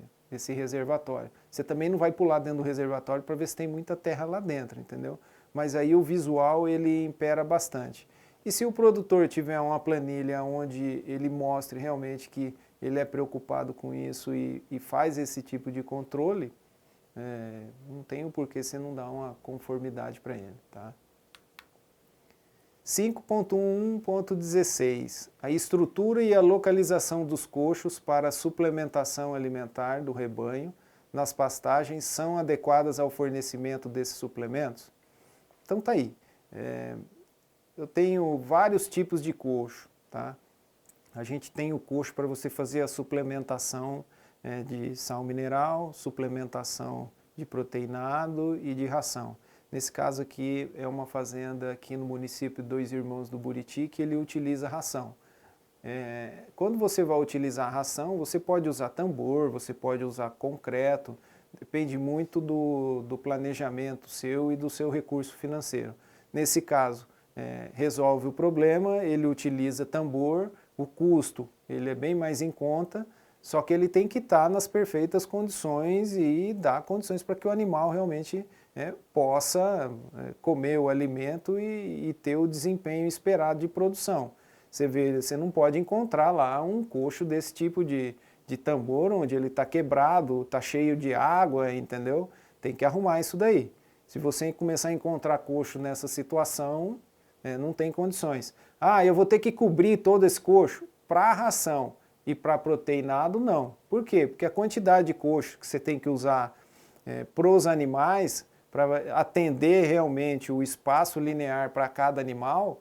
reservatório. Você também não vai pular dentro do reservatório para ver se tem muita terra lá dentro, entendeu? Mas aí o visual ele impera bastante. E se o produtor tiver uma planilha onde ele mostre realmente que ele é preocupado com isso e faz esse tipo de controle, não tem o porquê você não dar uma conformidade para ele, tá? 5.1.16. A estrutura e a localização dos coxos para a suplementação alimentar do rebanho nas pastagens são adequadas ao fornecimento desses suplementos? Então tá aí. Eu tenho vários tipos de coxo, tá? A gente tem o coxo para você fazer a suplementação de sal mineral, suplementação de proteinado e de ração. Nesse caso aqui é uma fazenda aqui no município de Dois Irmãos do Buriti que ele utiliza ração. Quando você vai utilizar a ração, você pode usar tambor, você pode usar concreto, depende muito do planejamento seu e do seu recurso financeiro. Nesse caso, resolve o problema, ele utiliza tambor, o custo ele é bem mais em conta, só que ele tem que estar nas perfeitas condições e dar condições para que o animal realmente possa comer o alimento e ter o desempenho esperado de produção. Você vê, você não pode encontrar lá um coxo desse tipo de tambor, onde ele está quebrado, está cheio de água, entendeu? Tem que arrumar isso daí. Se você começar a encontrar coxo nessa situação, não tem condições. Ah, eu vou ter que cobrir todo esse coxo para a ração e para proteinado, não. Por quê? Porque a quantidade de coxo que você tem que usar para os animais, para atender realmente o espaço linear para cada animal,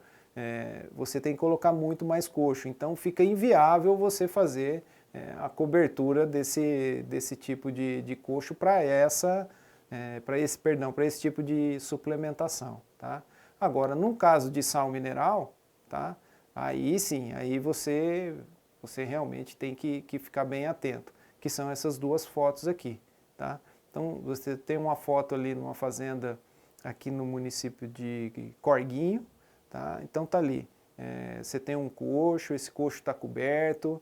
você tem que colocar muito mais coxo. Então fica inviável você fazer a cobertura desse tipo de coxo para esse tipo de suplementação, tá? Agora, no caso de sal mineral, tá? Aí sim, aí você realmente tem que ficar bem atento, que são essas duas fotos aqui, tá? Então, você tem uma foto ali numa fazenda aqui no município de Corguinho, tá? Então tá ali, você tem um coxo, esse coxo está coberto,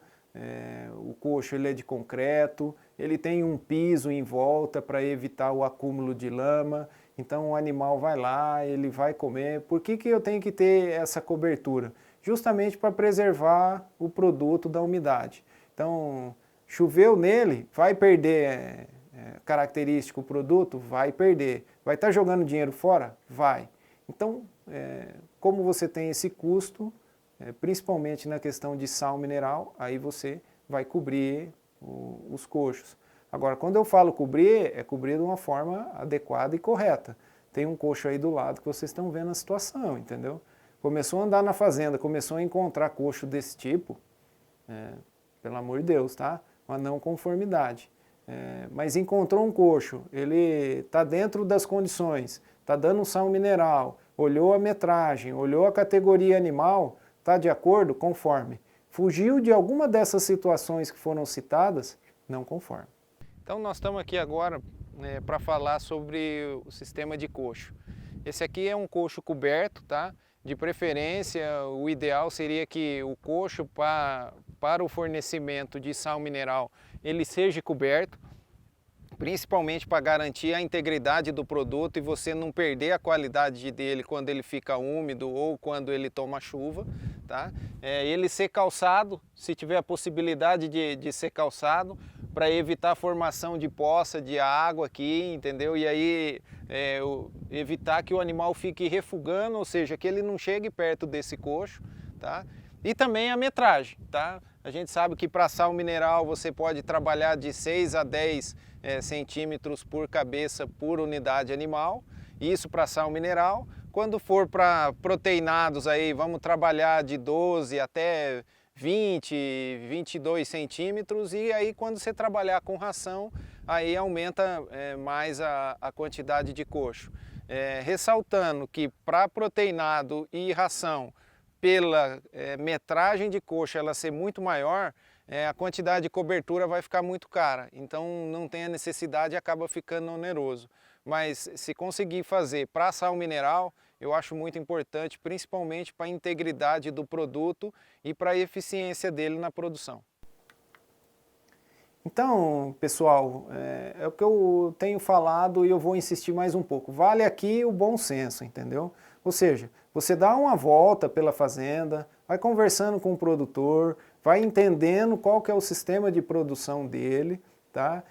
o coxo ele é de concreto, ele tem um piso em volta para evitar o acúmulo de lama, então o animal vai lá, ele vai comer. Por que eu tenho que ter essa cobertura? Justamente para preservar o produto da umidade. Então, choveu nele, vai perder característico o produto? Vai perder. Vai estar jogando dinheiro fora? Vai. Então, como você tem esse custo, principalmente na questão de sal mineral, aí você vai cobrir os coxos. Agora, quando eu falo cobrir, é cobrir de uma forma adequada e correta. Tem um coxo aí do lado que vocês estão vendo a situação, entendeu? Começou a andar na fazenda, começou a encontrar coxo desse tipo, pelo amor de Deus, tá? Uma não conformidade. Mas encontrou um coxo, ele está dentro das condições, está dando um sal mineral, olhou a metragem, olhou a categoria animal, está de acordo? Conforme. Fugiu de alguma dessas situações que foram citadas, não conforme. Então nós estamos aqui agora para falar sobre o sistema de coxo. Esse aqui é um coxo coberto, tá? De preferência, o ideal seria que o coxo para o fornecimento de sal mineral ele seja coberto, principalmente para garantir a integridade do produto e você não perder a qualidade dele quando ele fica úmido ou quando ele toma chuva, tá? Ele ser calçado, se tiver a possibilidade de ser calçado, para evitar a formação de poça de água aqui, entendeu? E aí evitar que o animal fique refugando, ou seja, que ele não chegue perto desse coxo, tá? E também a metragem, tá? A gente sabe que para sal mineral você pode trabalhar de 6 a 10 centímetros por cabeça por unidade animal, isso para sal mineral. Quando for para proteinados aí, vamos trabalhar de 12 até 20, 22 centímetros e aí quando você trabalhar com ração, aí aumenta mais a quantidade de coxo. ressaltando que para proteinado e ração, pela metragem de coxa ela ser muito maior, a quantidade de cobertura vai ficar muito cara, então não tem a necessidade e acaba ficando oneroso. Mas se conseguir fazer para sal mineral, eu acho muito importante, principalmente para a integridade do produto e para a eficiência dele na produção. Então, pessoal, é o que eu tenho falado e eu vou insistir mais um pouco. Vale aqui o bom senso, entendeu? Ou seja, você dá uma volta pela fazenda, vai conversando com o produtor, vai entendendo qual que é o sistema de produção dele, tá?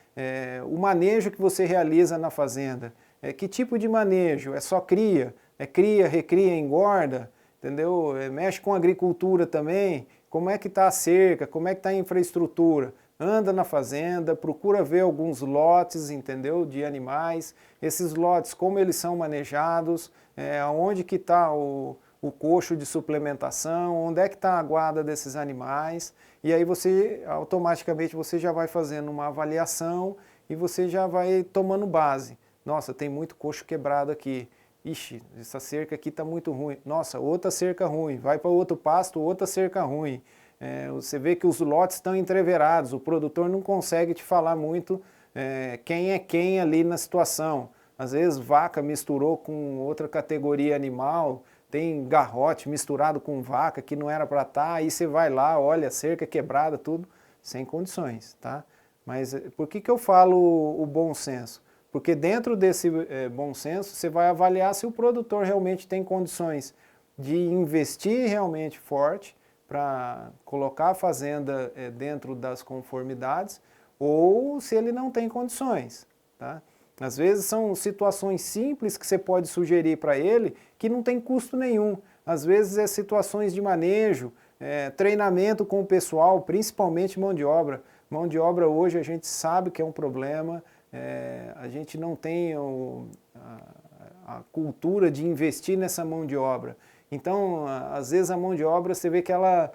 O manejo que você realiza na fazenda, que tipo de manejo? É só cria? É cria, recria, engorda? Entendeu? Mexe com agricultura também? Como é que está a cerca? Como é que está a infraestrutura? Anda na fazenda, procura ver alguns lotes, entendeu, de animais, esses lotes, como eles são manejados, onde que está o coxo de suplementação, onde é que está a guarda desses animais, e aí você, automaticamente, você já vai fazendo uma avaliação e você já vai tomando base. Nossa, tem muito coxo quebrado aqui. Ixi, essa cerca aqui está muito ruim. Nossa, outra cerca ruim. Vai para outro pasto, outra cerca ruim. Você vê que os lotes estão entreverados, o produtor não consegue te falar muito quem é quem ali na situação. Às vezes vaca misturou com outra categoria animal, tem garrote misturado com vaca que não era para estar, aí você vai lá, olha, cerca quebrada, tudo, sem condições, tá? Mas por que eu falo o bom senso? Porque dentro desse bom senso você vai avaliar se o produtor realmente tem condições de investir realmente forte, para colocar a fazenda dentro das conformidades, ou se ele não tem condições. Tá? Às vezes são situações simples que você pode sugerir para ele que não tem custo nenhum. Às vezes é situações de manejo, treinamento com o pessoal, principalmente mão de obra. Mão de obra hoje a gente sabe que é um problema, a gente não tem a cultura de investir nessa mão de obra. Então, às vezes a mão de obra você vê que ela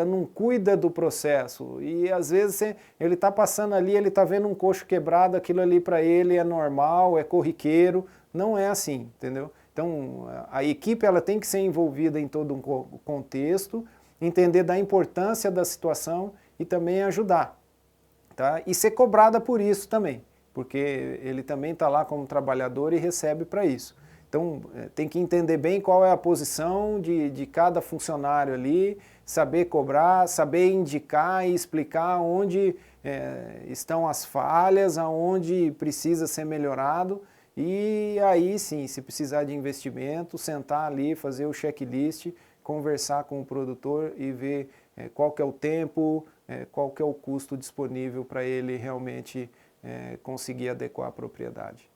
não cuida do processo e às vezes ele está passando ali, ele está vendo um coxo quebrado, aquilo ali para ele é normal, é corriqueiro, não é assim, entendeu? Então, a equipe ela tem que ser envolvida em todo um contexto, entender da importância da situação e também ajudar, tá? E ser cobrada por isso também, porque ele também está lá como trabalhador e recebe para isso. Então, tem que entender bem qual é a posição de cada funcionário ali, saber cobrar, saber indicar e explicar onde estão as falhas, aonde precisa ser melhorado, e aí sim, se precisar de investimento, sentar ali, fazer o checklist, conversar com o produtor e ver qual que é o tempo, qual que é o custo disponível para ele realmente conseguir adequar a propriedade.